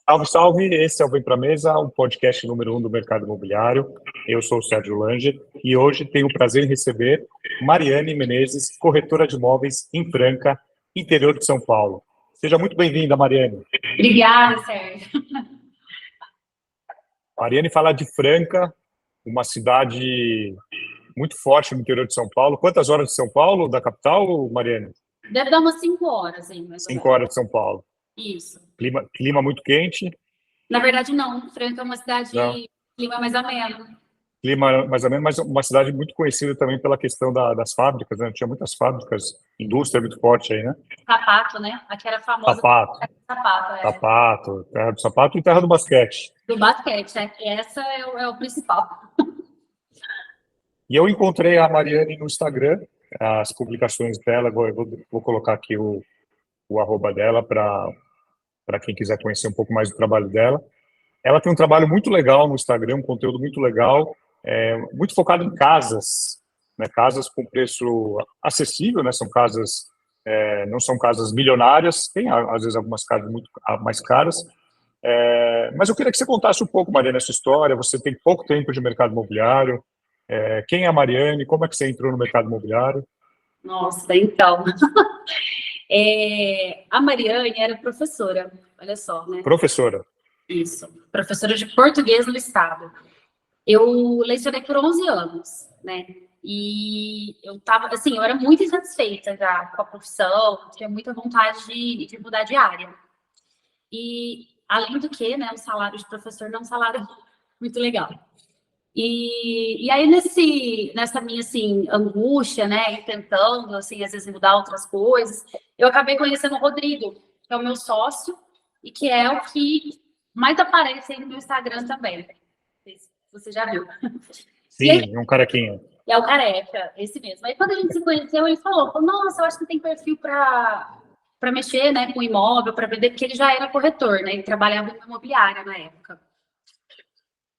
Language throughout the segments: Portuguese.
Salve, salve! Esse é o Vem Pra Mesa, o podcast número 1 do mercado imobiliário. Eu sou o Sérgio Langer e hoje tenho o prazer em receber Mariane Menezes, corretora de imóveis em Franca, interior de São Paulo. Seja muito bem-vinda, Mariane. Obrigada, Sérgio. Mariane fala de Franca, uma cidade muito forte no interior de São Paulo. Quantas horas de São Paulo, da capital, Mariane? Deve dar umas 5 horas, hein, mais ou 5 menos. horas de São Paulo. Isso. Clima muito quente? Na verdade, não. Franca é uma Não. cidade clima mais ameno. Clima mais ou menos, mas uma cidade muito conhecida também pela questão das fábricas, né? Tinha muitas fábricas, indústria muito forte aí, né? Sapato, né? Aqui era famosa por Sapato, sapato, terra do sapato e terra do basquete. do basquete. Essa é o principal. E eu encontrei a Mariane no Instagram, as publicações dela, vou colocar aqui o arroba dela para quem quiser conhecer um pouco mais do trabalho dela. Ela tem um trabalho muito legal no Instagram, um conteúdo muito legal, muito focado em casas, né? Casas com preço acessível, né? São casas, não são casas milionárias, tem às vezes algumas casas muito mais caras. Mas eu queria que você contasse um pouco, Mariane, essa história. Você tem pouco tempo de mercado imobiliário. Quem é a Mariane? Como é que você entrou no mercado imobiliário? Nossa, então. A Mariane era professora, olha só, né? Professora. Isso. Professora de português no estado. Eu lecionei por 11 anos, né? E eu tava, assim, eu era muito insatisfeita já com a profissão, tinha muita vontade de mudar de área. E, além do que, né, o salário de professor não é um salário muito legal. E aí, nessa minha, assim, angústia, né, e tentando, assim, às vezes mudar outras coisas, eu acabei conhecendo o Rodrigo, que é o meu sócio, e que é o que mais aparece aí no meu Instagram também. Não sei se você já viu. Sim, um carequinha. É o Careca, esse mesmo. Aí, quando a gente se conheceu, ele falou, nossa, eu acho que tem perfil para mexer, né, com imóvel, para vender, porque ele já era corretor, né, ele trabalhava em imobiliária na época.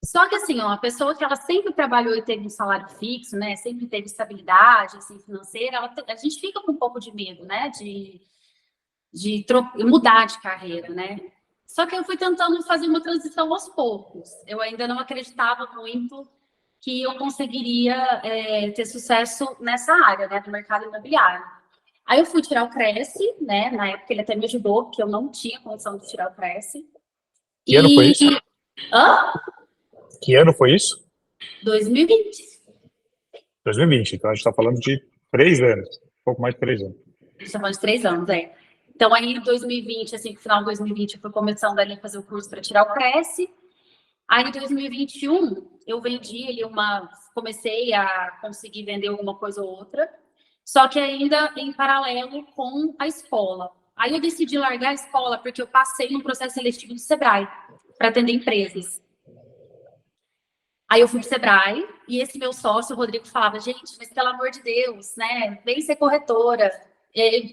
Só que, assim, ó, a pessoa que ela sempre trabalhou e teve um salário fixo, né, sempre teve estabilidade, assim, financeira, a gente fica com um pouco de medo, né, de mudar de carreira, né. Só que eu fui tentando fazer uma transição aos poucos. Eu ainda não acreditava muito que eu conseguiria ter sucesso nessa área, né, do mercado imobiliário. Aí eu fui tirar o Cresce, né, na época ele até me ajudou, porque eu não tinha condição de tirar o Cresce. Que ano foi isso? Hã? Que ano foi isso? 2020. 2020. Então a gente está falando de 3 anos, um pouco mais de 3 anos. A gente está falando de 3 anos, Então, aí em 2020, assim, no final de 2020, eu fui começando ali a fazer o curso para tirar o Cresce. Aí, em 2021, eu vendi ali comecei a conseguir vender alguma coisa ou outra, só que ainda em paralelo com a escola. Aí eu decidi largar a escola porque eu passei num processo seletivo do Sebrae para atender empresas. Aí eu fui pro Sebrae e esse meu sócio, o Rodrigo, falava, gente, mas pelo amor de Deus, né, vem ser corretora,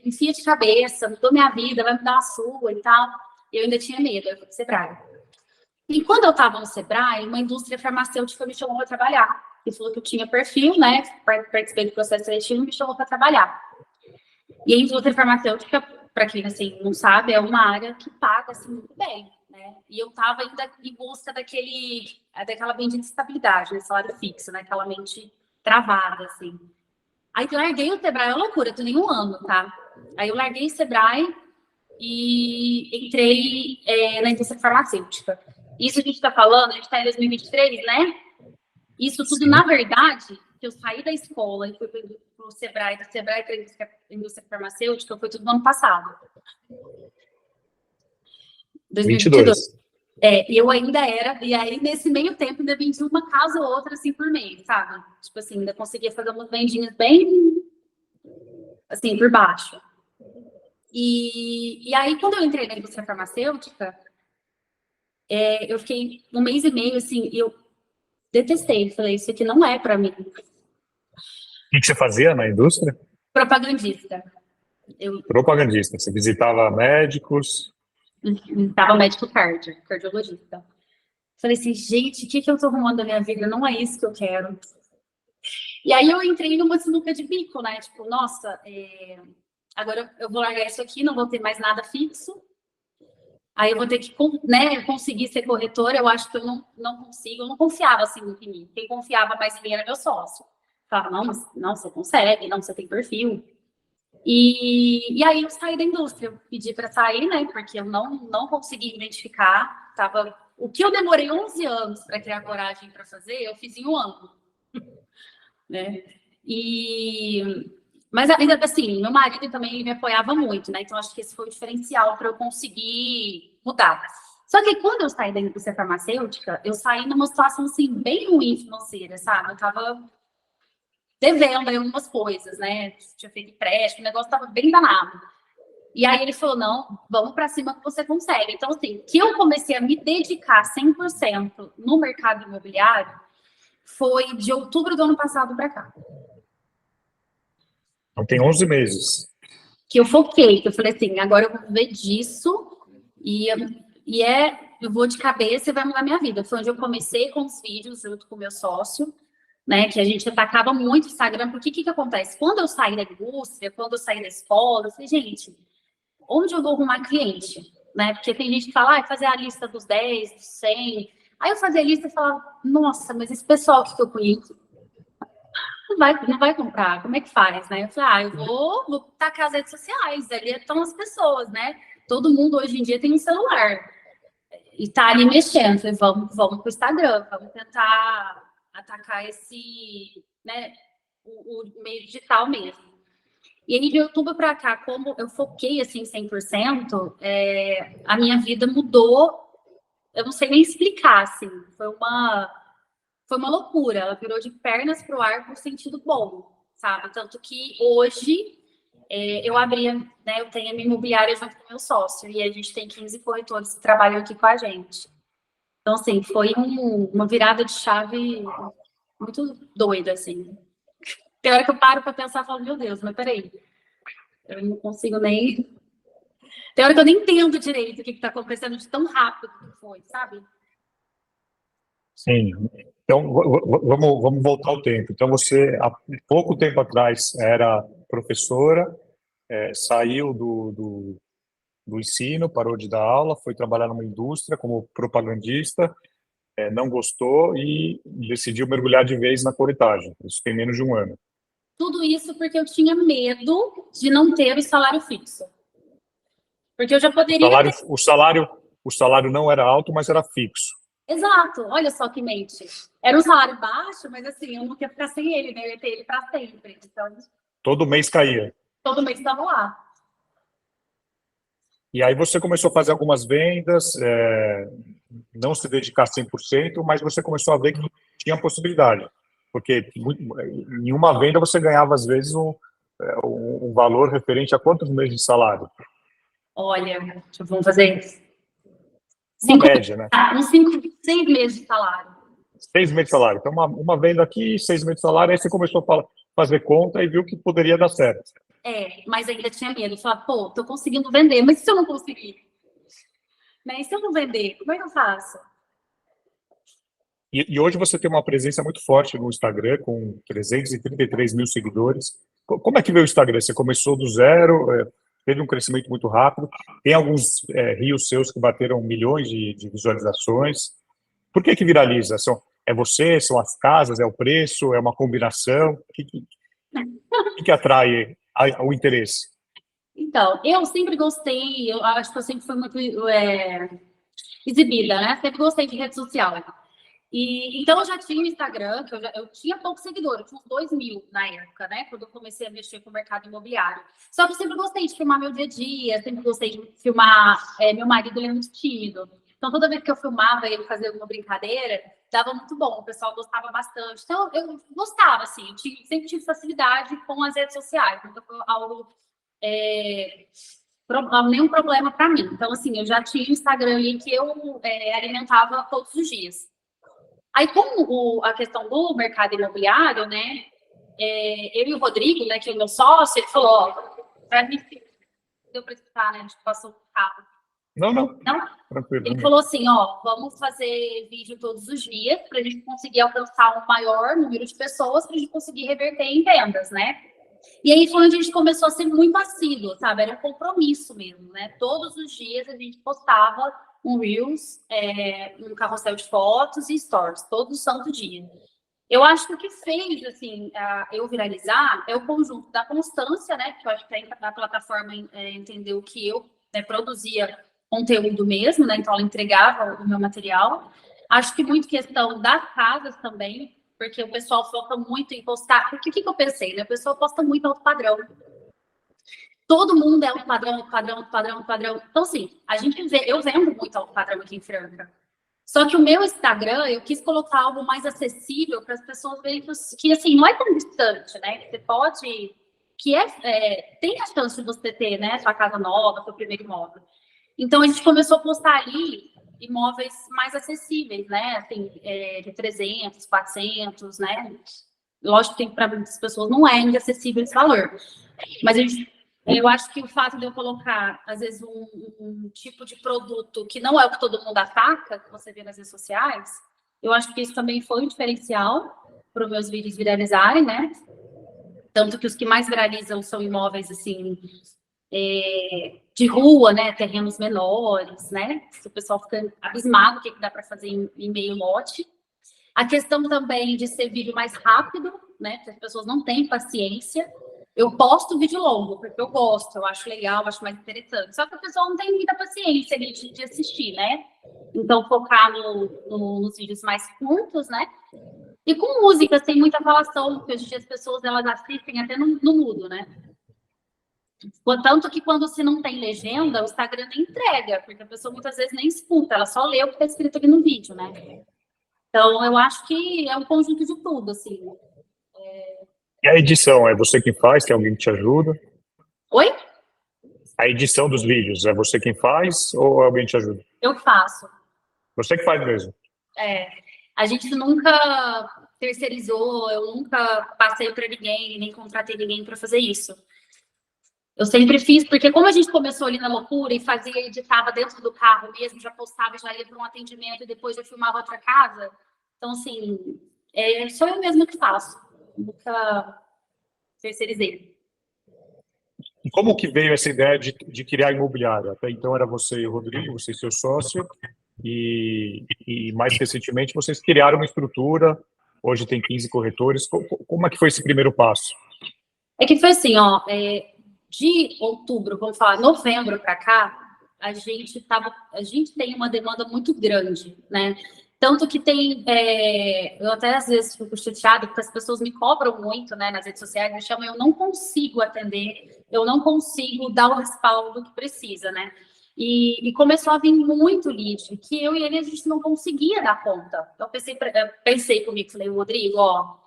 enfia de cabeça, mudou minha vida, vai mudar a sua e tal. E eu ainda tinha medo, eu fui pro Sebrae. E quando eu estava no Sebrae, uma indústria farmacêutica me chamou para trabalhar. E falou que eu tinha perfil, né? Participei do processo seletivo e me chamou para trabalhar. E a indústria farmacêutica, para quem assim, não sabe, é uma área que paga assim, muito bem, né? E eu estava ainda em busca daquela bendita estabilidade, né? Salário fixo, né? Aquela mente travada, assim. Aí eu larguei o Sebrae, é loucura, eu tô nem um ano, tá? Aí eu larguei o Sebrae e entrei na indústria farmacêutica. Isso a gente está falando, a gente está em 2023, né? Isso tudo, sim, na verdade, que eu saí da escola e fui para o Sebrae, do Sebrae para a indústria farmacêutica, foi tudo no ano passado. 2022. E eu ainda era, e aí nesse meio tempo ainda vendi uma casa ou outra assim por mês, sabe? Tipo assim, ainda conseguia fazer umas vendinhas bem assim, por baixo. E aí, quando eu entrei na indústria farmacêutica, eu fiquei 1 mês e meio, assim, e eu detestei. Falei, isso aqui não é para mim. O que você fazia na indústria? Propagandista. Propagandista. Você visitava médicos? Visitava médico cardiologista. Falei assim, gente, o que eu tô arrumando na minha vida? Não é isso que eu quero. E aí eu entrei numa sinuca de bico, né? Tipo, nossa, agora eu vou largar isso aqui, não vou ter mais nada fixo. Aí eu vou ter que, né, conseguir ser corretora, eu acho que eu não consigo, eu não confiava assim muito em mim. Quem confiava mais em mim era meu sócio. Falava, não, mas, não, você consegue, não, você tem perfil. E aí eu saí da indústria, eu pedi para sair, né, porque eu não consegui identificar, o que eu demorei 11 anos para criar coragem para fazer, eu fiz em um ano, né? Mas ainda assim, meu marido também me apoiava muito, né? Então acho que esse foi o diferencial para eu conseguir mudar. Só que quando eu saí da indústria farmacêutica, eu saí numa situação assim bem ruim financeira, sabe? Eu tava devendo aí algumas coisas, né? Tinha feito empréstimo, o negócio tava bem danado. E aí ele falou, não, vamos para cima que você consegue. Então, assim, que eu comecei a me dedicar 100% no mercado imobiliário foi de outubro do ano passado para cá. Então tem 11 meses. Que eu foquei, que eu falei assim, agora eu vou viver disso eu vou de cabeça e vai mudar minha vida. Foi onde eu comecei com os vídeos junto com o meu sócio, né, que a gente atacava muito o Instagram, porque o que acontece? Quando eu saí da indústria, quando eu saí da escola, eu falei, gente, onde eu vou arrumar cliente? Né? Porque tem gente que fala, fazer a lista dos 10, dos 100. Aí eu fazia a lista e falava, nossa, mas esse pessoal que eu conheço não vai comprar, como é que faz, né? Eu falei, eu vou tacar as redes sociais, ali estão as pessoas, né? Todo mundo hoje em dia tem um celular e tá ali mexendo. Eu falei, vamos pro Instagram, vamos tentar atacar esse, né, o meio digital mesmo. E aí, de outubro para cá, como eu foquei, assim, 100%, a minha vida mudou, eu não sei nem explicar, assim, foi uma loucura, ela virou de pernas para o ar por sentido bom, sabe? Tanto que hoje eu tenho a minha imobiliária junto com o meu sócio, e a gente tem 15 corretores que trabalham aqui com a gente. Então, assim, foi uma virada de chave muito doida, assim. Tem hora que eu paro para pensar e falo, meu Deus, mas peraí, eu não consigo nem... Tem hora que eu nem entendo direito o que está acontecendo de tão rápido que foi, sabe? Sim. Então, vamos voltar ao tempo. Então, você, há pouco tempo atrás, era professora, saiu do ensino, parou de dar aula, foi trabalhar numa indústria como propagandista, não gostou e decidiu mergulhar de vez na corretagem. Isso tem menos de um ano. Tudo isso porque eu tinha medo de não ter o salário fixo. Porque eu já poderia... O salário não era alto, mas era fixo. Exato, olha só que mente. Era um salário baixo, mas assim, eu não queria ficar sem ele, né? Eu ia ter ele para sempre. Então, todo mês caía. Todo mês estava lá. E aí você começou a fazer algumas vendas, não se dedicar 100%, mas você começou a ver que tinha possibilidade. Porque em uma venda você ganhava, às vezes, um valor referente a quantos meses de salário? Olha, vamos fazer uma média, né? Uns 6 meses de salário. 6 meses de salário. Então, uma venda aqui, 6 meses de salário, aí você começou a fazer conta e viu que poderia dar certo. Mas ainda tinha medo. Falar, pô, tô conseguindo vender, mas e se eu não conseguir? Né? E se eu não vender, como é que eu faço? E hoje você tem uma presença muito forte no Instagram, com 333 mil seguidores. Como é que veio o Instagram? Você começou do zero, teve um crescimento muito rápido, tem alguns reels seus que bateram milhões de visualizações. Por que viraliza? É você, são as casas, é o preço, é uma combinação? O que atrai o interesse? Então, eu sempre gostei, eu acho que eu sempre fui muito exibida, né? Sempre gostei de rede social. Então, eu já tinha o Instagram, que eu tinha poucos seguidores, eu tinha uns 2.000 na época, né? Quando eu comecei a mexer com o mercado imobiliário. Só que eu sempre gostei de filmar meu dia a dia, sempre gostei de filmar. Meu marido, ele é muito tímido. Então, toda vez que eu filmava ele fazer alguma brincadeira, dava muito bom, o pessoal gostava bastante. Então, eu gostava, assim, eu sempre tive facilidade com as redes sociais, nunca foi algo, nenhum problema para mim. Então, assim, eu já tinha o Instagram ali que eu alimentava todos os dias. Aí, com a questão do mercado imobiliário, né, eu e o Rodrigo, né, que é o meu sócio, ele falou, para mim, deu para escutar, né, a gente passou o carro. Não? Tranquilo. Ele falou assim, vamos fazer vídeo todos os dias para a gente conseguir alcançar um maior número de pessoas para a gente conseguir reverter em vendas, né? E aí foi onde a gente começou a ser muito assíduo, sabe? Era um compromisso mesmo, né? Todos os dias a gente postava um Reels, um carrossel de fotos e stories, todo santo dia. Eu acho que o que fez, assim, eu viralizar é o conjunto da constância, né? Que eu acho que a plataforma entendeu que eu, né, produzia conteúdo mesmo, né? Então ela entregava o meu material. Acho que muito questão das casas também, porque o pessoal foca muito em postar. Porque o que eu pensei, né? O pessoal posta muito alto padrão. Todo mundo é alto padrão, alto padrão, alto padrão, alto padrão. Então, assim, eu vendo muito alto padrão aqui em Franca. Só que o meu Instagram, eu quis colocar algo mais acessível para as pessoas verem que, assim, não é tão distante, né? Que você pode... tem a chance de você ter, né? Sua casa nova, seu primeiro imóvel. Então, a gente começou a postar ali imóveis mais acessíveis, né? Assim, de 300, 400, né? Lógico que para muitas pessoas não é ainda acessível esse valor. Mas eu acho que o fato de eu colocar, às vezes, um tipo de produto que não é o que todo mundo ataca, que você vê nas redes sociais, eu acho que isso também foi um diferencial para os meus vídeos viralizarem, né? Tanto que os que mais viralizam são imóveis, assim, de rua, né? Terrenos menores, né? O pessoal fica abismado o que dá para fazer em meio lote. A questão também de ser vídeo mais rápido, né? Porque as pessoas não têm paciência. Eu posto vídeo longo, porque eu gosto, eu acho legal, eu acho mais interessante. Só que a pessoa não tem muita paciência de assistir, né? Então, focar nos vídeos mais curtos, né? E com música, sem muita falação, porque hoje em dia as pessoas, elas assistem até no mudo, né? Tanto que quando se não tem legenda, o Instagram nem entrega, porque a pessoa muitas vezes nem escuta, ela só lê o que está escrito aqui no vídeo, né? Então, eu acho que é um conjunto de tudo, assim. E a edição, é você quem faz? Tem alguém que te ajuda? Oi? A edição dos vídeos, é você quem faz ou alguém te ajuda? Eu faço. Você que faz mesmo. A gente nunca terceirizou, eu nunca passei para ninguém, nem contratei ninguém para fazer isso. Eu sempre fiz, porque como a gente começou ali na loucura e fazia, editava dentro do carro mesmo, já postava, já ia para um atendimento e depois já filmava outra casa. Então, assim, sou eu mesma que faço. Nunca terceirizei. E como que veio essa ideia de criar imobiliária? Até então era você e o Rodrigo, você e seu sócio, e mais recentemente vocês criaram uma estrutura, hoje tem 15 corretores. Como é que foi esse primeiro passo? É que foi assim, ó, de outubro, vamos falar, novembro para cá, a gente tem uma demanda muito grande, né? Tanto que eu até às vezes fico chateada, porque as pessoas me cobram muito, né, nas redes sociais, me chamam, eu não consigo atender, eu não consigo dar o respaldo que precisa, né? E começou a vir muito lead, que eu e ele, a gente não conseguia dar conta. Eu pensei comigo, falei, Rodrigo, ó,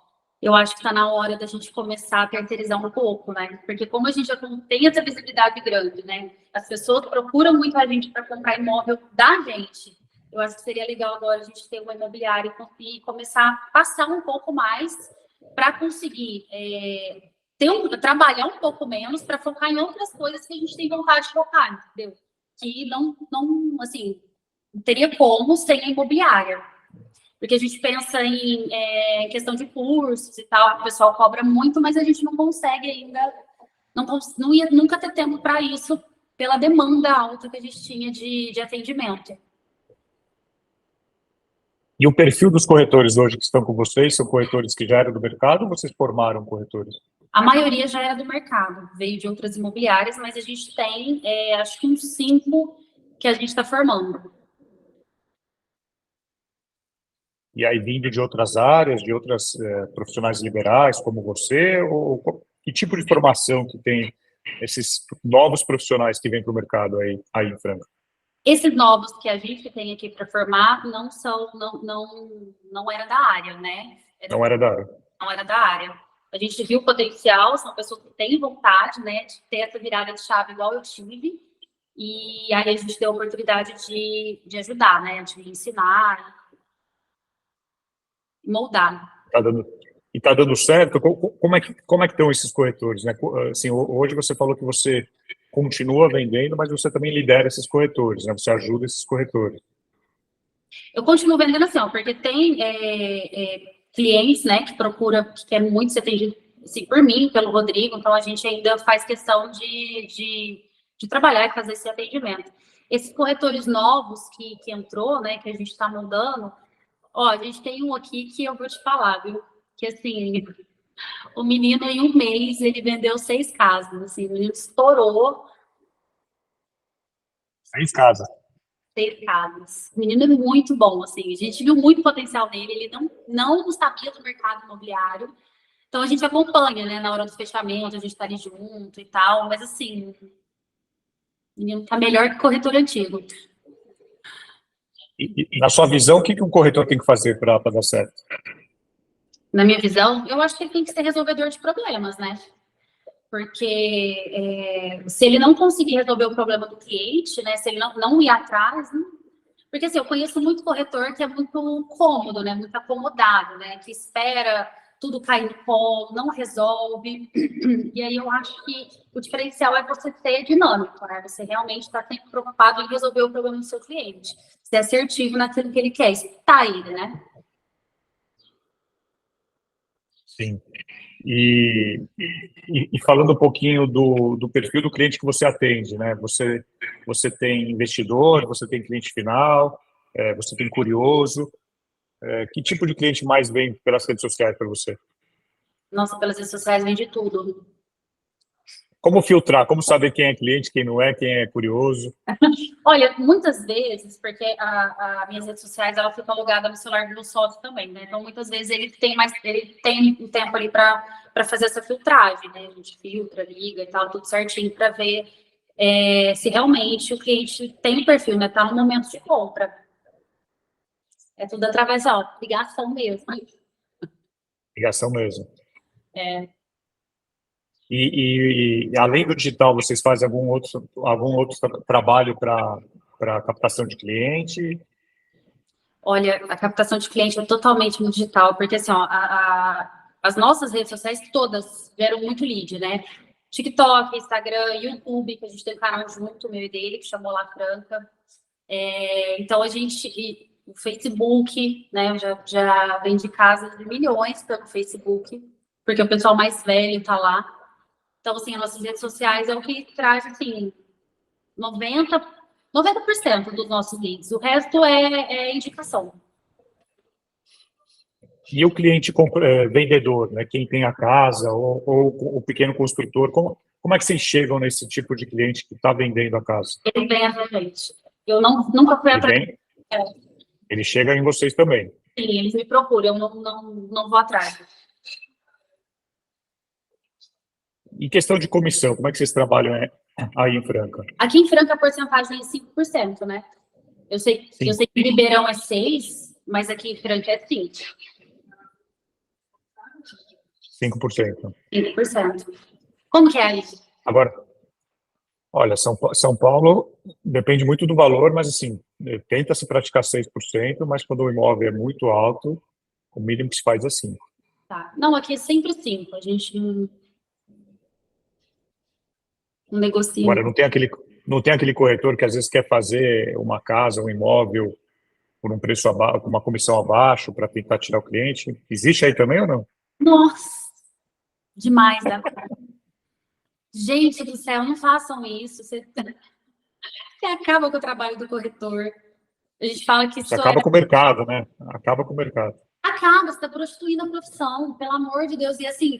eu acho que está na hora da gente começar a terceirizar um pouco, né? Porque como a gente já tem essa visibilidade grande, né? As pessoas procuram muito a gente para comprar imóvel da gente. Eu acho que seria legal agora a gente ter uma imobiliária e começar a passar um pouco mais para conseguir trabalhar um pouco menos para focar em outras coisas que a gente tem vontade de focar, entendeu? Que não assim, não teria como sem a imobiliária. Porque a gente pensa em questão de cursos e tal, o pessoal cobra muito, mas a gente não consegue ainda, não ia nunca ter tempo para isso, pela demanda alta que a gente tinha de atendimento. E o perfil dos corretores hoje que estão com vocês, são corretores que já eram do mercado ou vocês formaram corretores? A maioria já era do mercado, veio de outras imobiliárias, mas a gente tem, acho que uns 5 que a gente está formando. E aí vindo de outras áreas, de outras profissionais liberais como você, ou que tipo de formação que tem esses novos profissionais que vêm para o mercado aí em Franca? Esses novos que a gente tem aqui para formar não era da área, né? Não era da área. Não era da área. A gente viu o potencial, são pessoas que têm vontade, né, de ter essa virada de chave igual eu tive, e aí a gente deu a oportunidade de ajudar, né, de ensinar, moldar. Tá dando certo? Como é que estão esses corretores, né? Assim, hoje você falou que você continua vendendo, mas você também lidera esses corretores, né? Você ajuda esses corretores. Eu continuo vendendo assim, ó, porque tem clientes, né, que quer muito ser atendido assim, por mim, pelo Rodrigo, então a gente ainda faz questão de trabalhar e fazer esse atendimento. Esses corretores novos que entrou, né, que a gente está mudando, ó, a gente tem um aqui que eu vou te falar, viu? Que assim, o menino em um mês ele vendeu 6 casas, assim, o menino estourou 6 casas. 6 casas. O menino é muito bom, assim, a gente viu muito potencial nele, ele não sabia do mercado imobiliário, então a gente acompanha, né, na hora do fechamento, a gente tá ali junto e tal, mas assim, o menino tá melhor que corretor antigo. E na sua visão, o que um corretor tem que fazer para dar certo? Na minha visão, eu acho que ele tem que ser resolvedor de problemas, né? Porque se ele não conseguir resolver o problema do cliente, né? Se ele não ir atrás, né? Porque assim, eu conheço muito corretor que é muito cômodo, né? Muito acomodado, né? Que espera tudo cair no colo, não resolve. E aí eu acho que o diferencial é você ser dinâmico, né? Você realmente está sempre preocupado em resolver o problema do seu cliente, ser assertivo naquilo que ele quer, escutar ele, né? Sim. E falando um pouquinho do perfil do cliente que você atende, né? Você tem investidor, você tem cliente final, você tem curioso. Que tipo de cliente mais vem pelas redes sociais para você? Nossa, pelas redes sociais vende tudo. Como filtrar? Como saber quem é cliente, quem é curioso? Olha, muitas vezes, porque minhas redes sociais ela fica alugada no celular do meu sócio também, né? Então, muitas vezes ele tem um tempo ali para fazer essa filtragem, né? A gente filtra, liga e tal, tudo certinho para ver se realmente o cliente tem um perfil, né? Tá no momento de compra. É tudo através, ó, ligação mesmo. Ligação mesmo. É, E além do digital, vocês fazem algum outro trabalho para captação de cliente? olha, a captação de cliente é totalmente no digital, porque assim, ó, as nossas redes sociais todas geram muito lead, né? TikTok, Instagram, YouTube, que a gente tem um canal junto, meu e dele, que chamou La Franca. Então, o Facebook, né? Eu já vendi casas de milhões pelo Facebook, porque o pessoal mais velho tá lá. Então, assim, as nossas redes sociais é o que traz, assim, 90, 90% dos nossos leads. O resto é indicação. E o cliente vendedor, né? Quem tem a casa ou o pequeno construtor, como é que vocês chegam nesse tipo de cliente que está vendendo a casa? Ele vem atrás da gente. Eu nunca fui Ele atrás. vem, ele chega em vocês também. Sim, eles me procuram, eu não vou atrás. E questão de comissão, como é que vocês trabalham aí em Franca? Aqui em Franca a porcentagem é 5%, né? Eu sei que Ribeirão é 6%, mas aqui em Franca é 5%. 5%. 5%. Como que é aí? Agora, olha, São Paulo depende muito do valor, mas assim, tenta se praticar 6%, mas quando o imóvel é muito alto, o mínimo que se faz é 5%. Tá. Não, aqui é sempre 5%. A gente não negocia. Agora, não tem aquele corretor que às vezes quer fazer uma casa, um imóvel por um preço abaixo, com uma comissão abaixo para tentar tirar o cliente. Existe aí também ou não? Nossa, demais, né? Gente do céu, não façam isso. Você acaba com o trabalho do corretor. A gente fala que Isso isso é. acaba com o mercado, né? Acaba com o mercado. Acaba, você está prostituindo a profissão, pelo amor de Deus. E assim,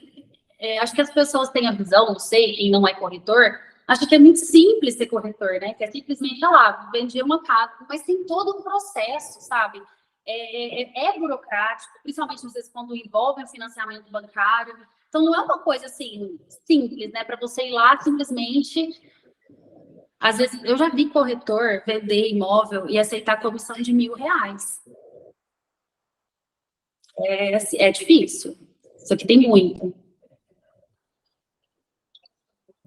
acho que as pessoas têm a visão, não sei, quem não é corretor, acha que é muito simples ser corretor, né? Que é simplesmente, lá, vender uma casa, mas tem todo um processo, sabe? É burocrático, principalmente às vezes quando envolve o financiamento bancário. Então, não é uma coisa assim, simples, né? Para você ir lá simplesmente. Às vezes, eu já vi corretor vender imóvel e aceitar comissão de R$ 1.000. É difícil. Isso aqui tem muito.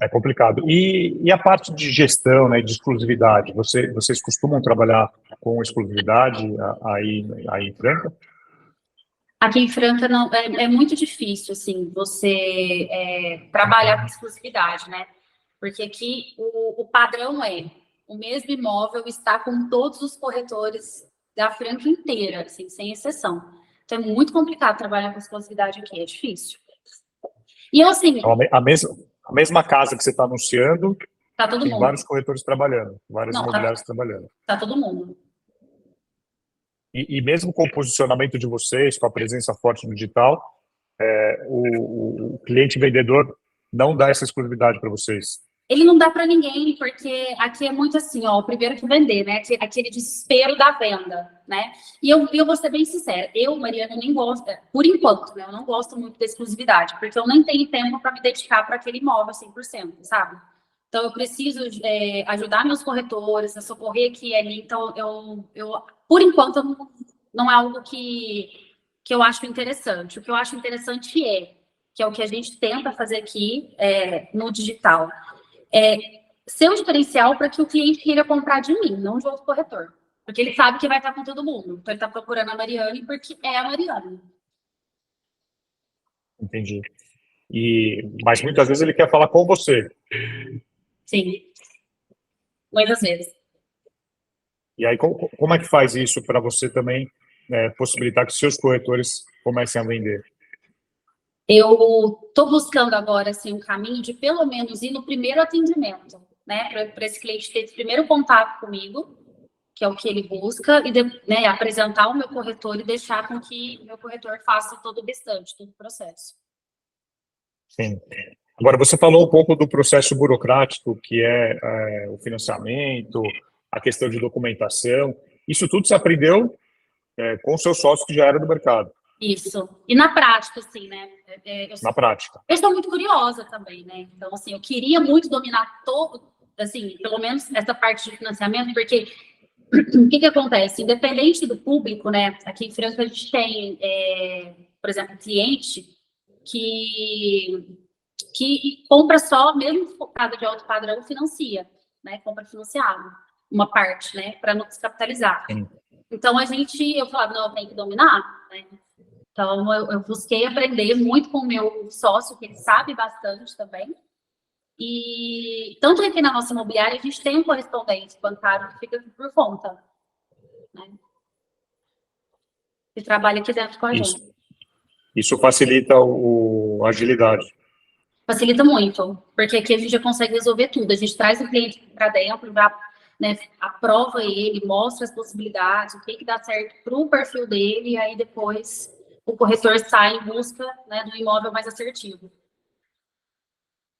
É complicado. E a parte de gestão, né, de exclusividade, vocês costumam trabalhar com exclusividade aí em Franca? Aqui em Franca não, é muito difícil, assim, você trabalhar com exclusividade, né? Porque aqui o padrão é o mesmo imóvel está com todos os corretores da Franca inteira, assim, sem exceção. Então é muito complicado trabalhar com exclusividade aqui, é difícil. E eu, assim, Então, a mesma casa que você está anunciando, tá todo tem mundo. vários corretores trabalhando, vários Não, imobiliários trabalhando. tá todo mundo. E mesmo com o posicionamento de vocês, com a presença forte no digital, o cliente vendedor não dá essa exclusividade para vocês. Ele não dá para ninguém, porque aqui é muito assim, ó, o primeiro que vender, né? Aquele desespero da venda, né? E eu vou ser bem sincera, eu, Mariana, nem gosto, por enquanto, né? Eu não gosto muito da exclusividade, porque eu nem tenho tempo para me dedicar para aquele imóvel 100%, sabe? Então, eu preciso ajudar meus corretores, a socorrer aqui e ali. Então, por enquanto, não é algo que eu acho interessante. O que eu acho interessante que é o que a gente tenta fazer aqui no digital, ser um diferencial para que o cliente queira comprar de mim, não de outro corretor. Porque ele sabe que vai estar com todo mundo. Então, ele está procurando a Mariane porque é a Mariane. Entendi. Mas muitas vezes ele quer falar com você. Sim, muitas vezes. E aí, como é que faz isso para você também possibilitar que seus corretores comecem a vender? Eu estou buscando agora assim, um caminho de pelo menos ir no primeiro atendimento, né? Para esse cliente ter esse primeiro contato comigo, que é o que ele busca, e né, apresentar o meu corretor e deixar com que o meu corretor faça todo o restante, todo o processo. Sim. Agora, você falou um pouco do processo burocrático, que é o financiamento, a questão de documentação. Isso tudo você aprendeu com o seu sócio que já era do mercado. Isso. E na prática, assim, né? Na prática. Eu sou muito curiosa também, né? Então, assim, eu queria muito dominar todo, assim, pelo menos essa parte de financiamento, porque o que acontece? Independente do público, né? Aqui em Franca a gente tem, por exemplo, cliente que compra só, mesmo focado de alto padrão, financia, né? Compra financiado, uma parte, né? Para não descapitalizar. Sim. Então, eu falava, não, eu tenho que dominar, né? Então, eu busquei aprender muito com o meu sócio, que ele sabe bastante também. E tanto aqui na nossa imobiliária, a gente tem um correspondente bancário que fica por conta, né? Que trabalha aqui dentro com a gente. Isso facilita a agilidade. Facilita muito, porque aqui a gente já consegue resolver tudo. A gente traz o cliente para dentro, já, né, aprova ele, mostra as possibilidades, o que dá certo para o perfil dele, e aí depois o corretor sai em busca, né, do imóvel mais assertivo.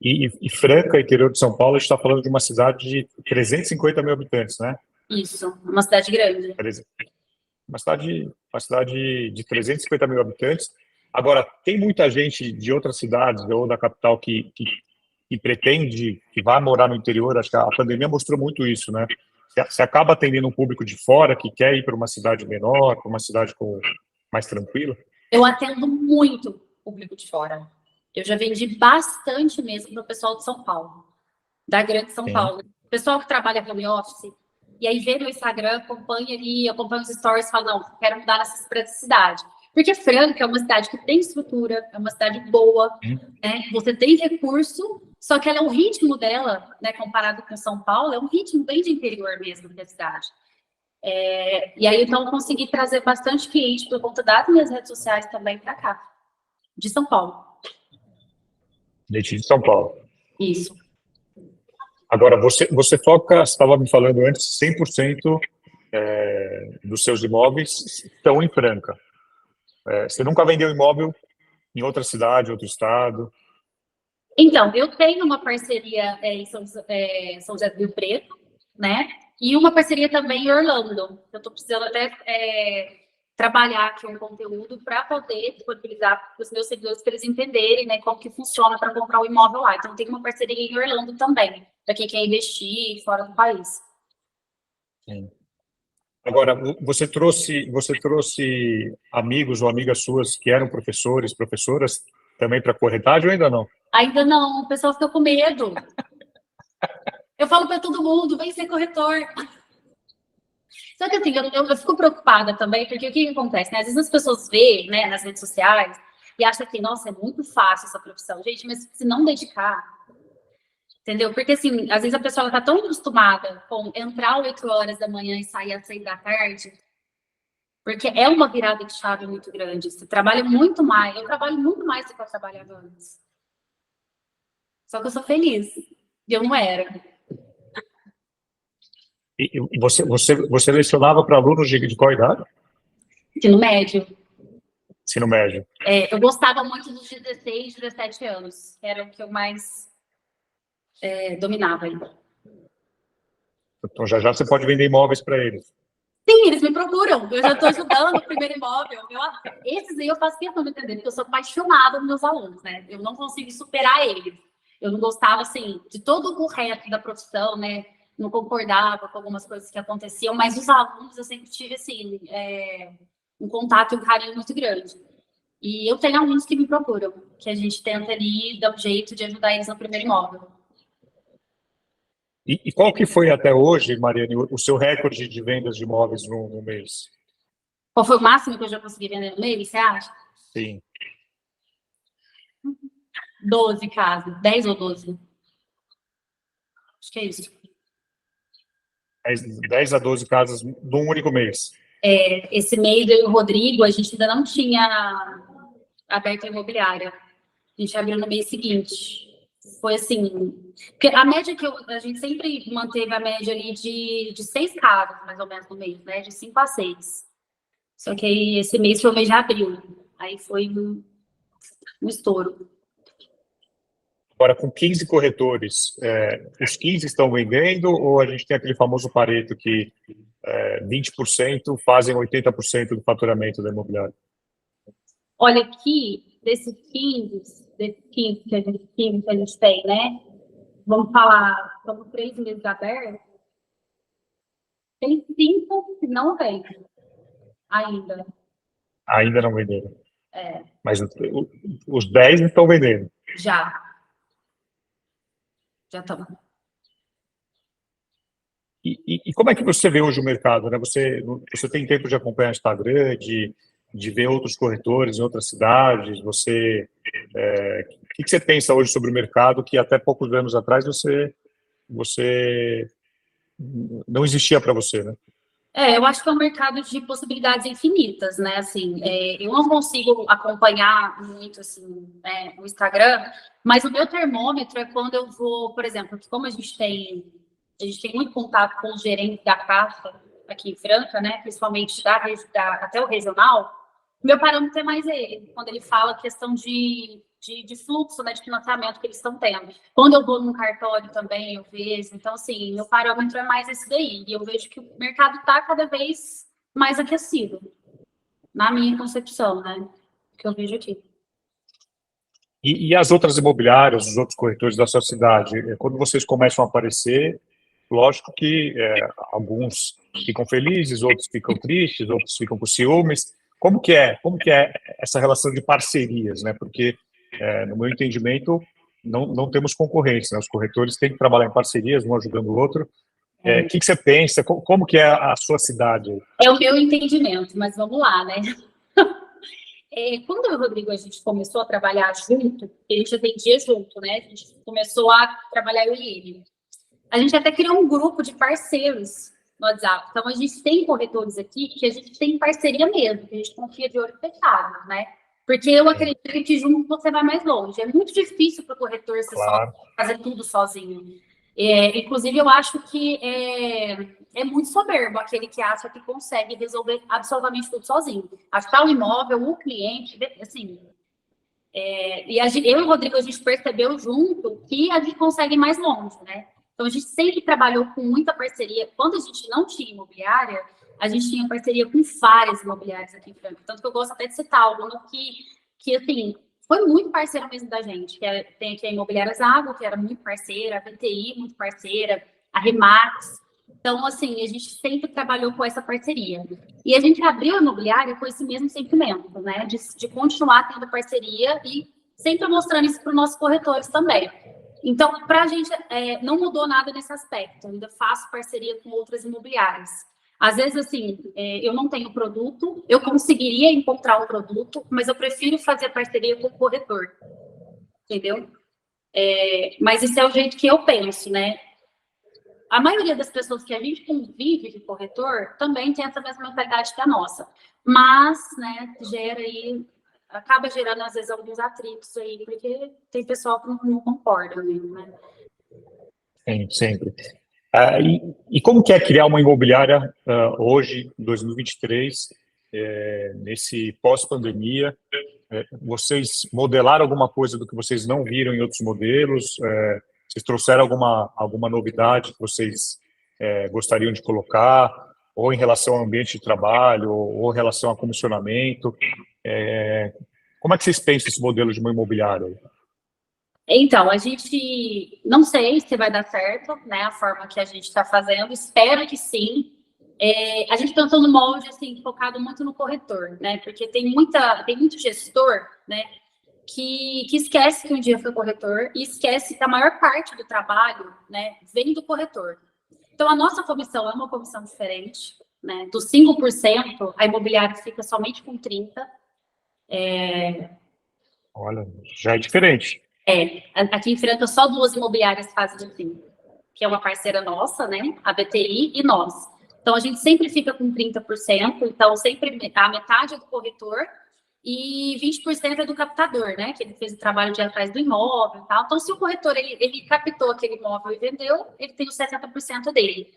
E Franca, interior de São Paulo, a gente está falando de uma cidade de 350 mil habitantes, né? Isso, uma cidade grande. Uma cidade de 350 mil habitantes. Agora, tem muita gente de outras cidades ou da capital que pretende, que vai morar no interior. Acho que a pandemia mostrou muito isso, né? Você acaba atendendo um público de fora que quer ir para uma cidade menor, para uma cidade mais tranquila. Eu atendo muito público de fora. Eu já vendi bastante mesmo para o pessoal de São Paulo, da grande São Sim. Paulo. O pessoal que trabalha home office, e aí vê no Instagram, acompanha ali, acompanha os stories, fala, não, quero mudar para essa cidade. Porque Franca é uma cidade que tem estrutura, é uma cidade boa, né? Você tem recurso, só que o ritmo dela, né, comparado com São Paulo, é um ritmo bem de interior mesmo da cidade. E aí, então, eu consegui trazer bastante cliente por conta das minhas redes sociais também para cá, de São Paulo. De São Paulo. Isso. Agora, você foca, você estava me falando antes, 100% dos seus imóveis estão em Franca. Você nunca vendeu imóvel em outra cidade, outro estado? Então, eu tenho uma parceria em São José do Rio Preto, né? E uma parceria também em Orlando. Eu estou precisando até trabalhar aqui um conteúdo para poder disponibilizar para os meus seguidores, para eles entenderem, né, como que funciona para comprar o imóvel lá. Então, tem uma parceria em Orlando também, para quem quer investir fora do país. Sim. Agora, você trouxe amigos ou amigas suas que eram professores, professoras, também para corretagem ou ainda não? Ainda não, o pessoal fica com medo. Eu falo para todo mundo, vem ser corretor. Só que assim, eu fico preocupada também, porque o que acontece, né? Às vezes as pessoas veem, né, nas redes sociais e acham que, nossa, é muito fácil essa profissão. Gente, mas se não dedicar, entendeu? Porque assim, às vezes a pessoa está tão acostumada com entrar às 8 horas da manhã e sair às 6 da tarde, porque é uma virada de chave muito grande. Você trabalha muito mais, eu trabalho muito mais do que eu trabalhava antes. Só que eu sou feliz. E eu não era. E você lecionava para alunos de qual idade? Ensino médio. Ensino médio. Eu gostava muito dos 16, 17 anos. Era o que eu mais dominava ainda. Então, já você pode vender imóveis para eles. Sim, eles me procuram. Eu já estou ajudando o primeiro imóvel. Esses aí eu faço questão de entender, porque eu sou apaixonada dos meus alunos, né? Eu não consigo superar eles. Eu não gostava, assim, de todo o resto da profissão, né? Não concordava com algumas coisas que aconteciam, mas os alunos eu sempre tive, assim, um contato e um carinho muito grande. E eu tenho alunos que me procuram, que a gente tenta ali dar um jeito de ajudar eles no primeiro imóvel. E qual que foi até hoje, Mariane, o seu recorde de vendas de imóveis no mês? Qual foi o máximo que eu já consegui vender no mês, você acha? Sim. 12 casas, 10 ou 12. Acho que é isso. 10 a 12 casas num único mês. Esse mês, eu e o Rodrigo, a gente ainda não tinha aberto a imobiliária. A gente abriu no mês seguinte. Foi assim... Porque a média a gente sempre manteve a média ali de 6 casas, mais ou menos, no mês, né? De 5 a 6. Só que aí, esse mês foi o mês de abril. Aí foi um estouro. Agora, com 15 corretores, os 15 estão vendendo ou a gente tem aquele famoso Pareto que 20% fazem 80% do faturamento da imobiliária? Olha, aqui, desses 15 que a gente tem, né? Vamos falar, estamos 3 meses abertos. Tem 5 que não vendem ainda. Ainda não venderam. Mas os 10 estão vendendo. Já estão. E como é que você vê hoje o mercado, né? Você tem tempo de acompanhar o Instagram, de ver outros corretores em outras cidades? O que você pensa hoje sobre o mercado que até poucos anos atrás você não existia para você, né? Eu acho que é um mercado de possibilidades infinitas, né? Assim, eu não consigo acompanhar muito assim, o Instagram, mas o meu termômetro é quando eu vou, por exemplo, como a gente tem muito contato com os gerentes da Caixa aqui em Franca, né? Principalmente até o regional. Meu parâmetro é mais ele, quando ele fala questão de fluxo, né, de financiamento que eles estão tendo. Quando eu vou num cartório também, eu vejo. Então, assim, meu parâmetro é mais esse daí. E eu vejo que o mercado está cada vez mais aquecido, na minha concepção, né? Que eu vejo aqui. E as outras imobiliárias, os outros corretores da sua cidade, quando vocês começam a aparecer, lógico que alguns ficam felizes, outros ficam tristes, outros ficam com ciúmes. Como que é essa relação de parcerias, né? Porque, no meu entendimento, não temos concorrência, né? Os corretores têm que trabalhar em parcerias, um ajudando o outro. O que você pensa? Como que é a sua cidade? É o meu entendimento, mas vamos lá, né? Quando eu e o Rodrigo, a gente começou a trabalhar junto, a gente atendia junto, né? A gente começou a trabalhar eu e ele. A gente até criou um grupo de parceiros no WhatsApp. Então, a gente tem corretores aqui que a gente tem parceria mesmo, que a gente confia de olho fechado, né? Porque eu acredito que junto você vai mais longe. É muito difícil para o corretor fazer tudo sozinho. Inclusive, eu acho que é muito soberbo aquele que acha que consegue resolver absolutamente tudo sozinho. Achar o imóvel, o cliente, assim... eu e o Rodrigo, a gente percebeu junto que a gente consegue ir mais longe, né? Então, a gente sempre trabalhou com muita parceria. Quando a gente não tinha imobiliária, a gente tinha parceria com várias imobiliárias aqui em Franca. Tanto que eu gosto até de citar alguma que assim, foi muito parceiro mesmo da gente. Tem aqui a Imobiliária Zago, que era muito parceira, a VTI, muito parceira, a Remax. Então, assim, a gente sempre trabalhou com essa parceria. E a gente abriu a imobiliária com esse mesmo sentimento, né? De continuar tendo parceria e sempre mostrando isso para os nossos corretores também. Então, para a gente, não mudou nada nesse aspecto. Eu ainda faço parceria com outras imobiliárias. Às vezes, assim, eu não tenho produto, eu conseguiria encontrar um produto, mas eu prefiro fazer parceria com o corretor. Entendeu? Mas esse é o jeito que eu penso, né? A maioria das pessoas que a gente convive de corretor também tem essa mesma mentalidade que a nossa. Mas, né, gera aí acaba gerando, às vezes, alguns atritos aí, porque tem pessoal que não concorda mesmo, né? Sim, sempre. E como que é criar uma imobiliária hoje, em 2023, nesse pós-pandemia? Vocês modelaram alguma coisa do que vocês não viram em outros modelos? Vocês trouxeram alguma novidade que vocês gostariam de colocar? Ou em relação ao ambiente de trabalho, ou em relação a comissionamento? Como é que vocês pensam esse modelo de uma imobiliária? Então, a gente não sei se vai dar certo, né, a forma que a gente está fazendo, espero que sim. A gente pensou no molde, assim, focado muito no corretor, né, porque tem muito gestor, né, que esquece que um dia foi corretor e esquece que a maior parte do trabalho, né, vem do corretor. Então, a nossa comissão é uma comissão diferente, né, dos 5%, a imobiliária fica somente com 30%. Olha, já é diferente. Aqui em Franca só 2 imobiliárias fazem assim, que é uma parceira nossa, né, a BTI e nós. Então, a gente sempre fica com 30%, então sempre a metade é do corretor e 20% é do captador, né, que ele fez o trabalho de ir atrás do imóvel e tal. Então, se o corretor, ele captou aquele imóvel e vendeu, ele tem os 70% dele.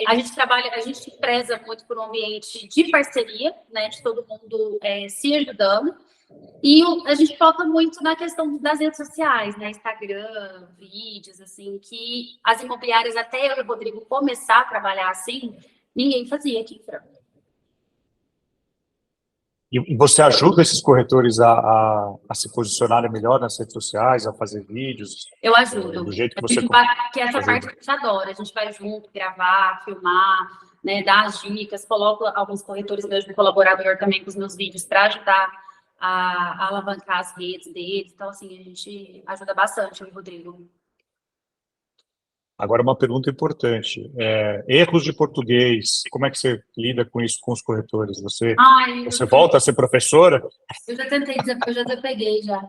A gente preza muito por um ambiente de parceria, né, de todo mundo se ajudando. E a gente foca muito na questão das redes sociais, né? Instagram, vídeos, assim, que as imobiliárias, até eu e o Rodrigo começar a trabalhar assim, ninguém fazia aqui em Franca. E você ajuda esses corretores a se posicionarem melhor nas redes sociais, a fazer vídeos? Eu ajudo. Do jeito que você Que essa parte a gente adora. A gente vai junto, gravar, filmar, né, dar as dicas, coloco alguns corretores meus de colaborador também com os meus vídeos para ajudar a alavancar as redes deles. Então, assim, a gente ajuda bastante, eu e o Rodrigo. Agora, uma pergunta importante. Erros de português, como é que você lida com isso com os corretores? Você volta a ser professora? Eu já tentei, eu já desapeguei já.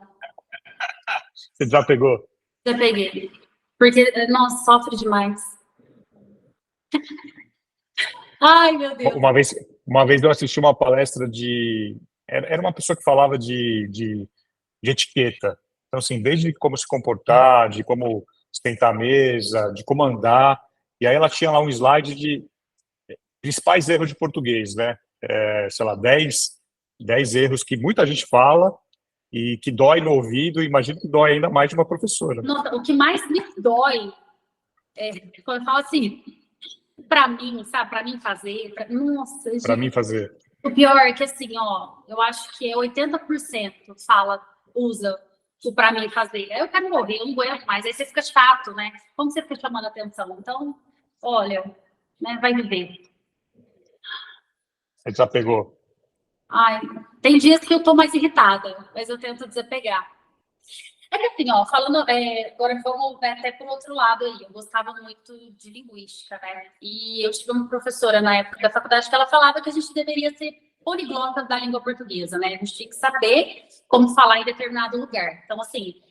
Você já pegou? Já peguei. Porque, nossa, sofre demais. Ai, meu Deus. Uma vez eu assisti uma palestra era uma pessoa que falava de etiqueta. Então, assim, desde como se comportar, de como sentar à mesa, de como andar. E aí ela tinha lá um slide de principais erros de português, né? Sei lá, 10 erros que muita gente fala e que dói no ouvido, e imagino que dói ainda mais de uma professora. Nossa, o que mais me dói quando eu falo assim, para mim, sabe, para mim fazer, nossa, gente, para mim fazer. O pior é que assim, ó, eu acho que 80% usa o para mim fazer. Aí eu quero morrer, eu não aguento mais. Aí você fica chato, né? Como você fica chamando a atenção? Então, olha, né, vai viver. Você desapegou? Ai, tem dias que eu tô mais irritada, mas eu tento desapegar. É que assim, ó, falando, agora vamos até para o outro lado aí. Eu gostava muito de linguística, né? E eu tive uma professora na época da faculdade que ela falava que a gente deveria ser poliglotas da língua portuguesa, né? A gente tinha que saber como falar em determinado lugar. Então, assim,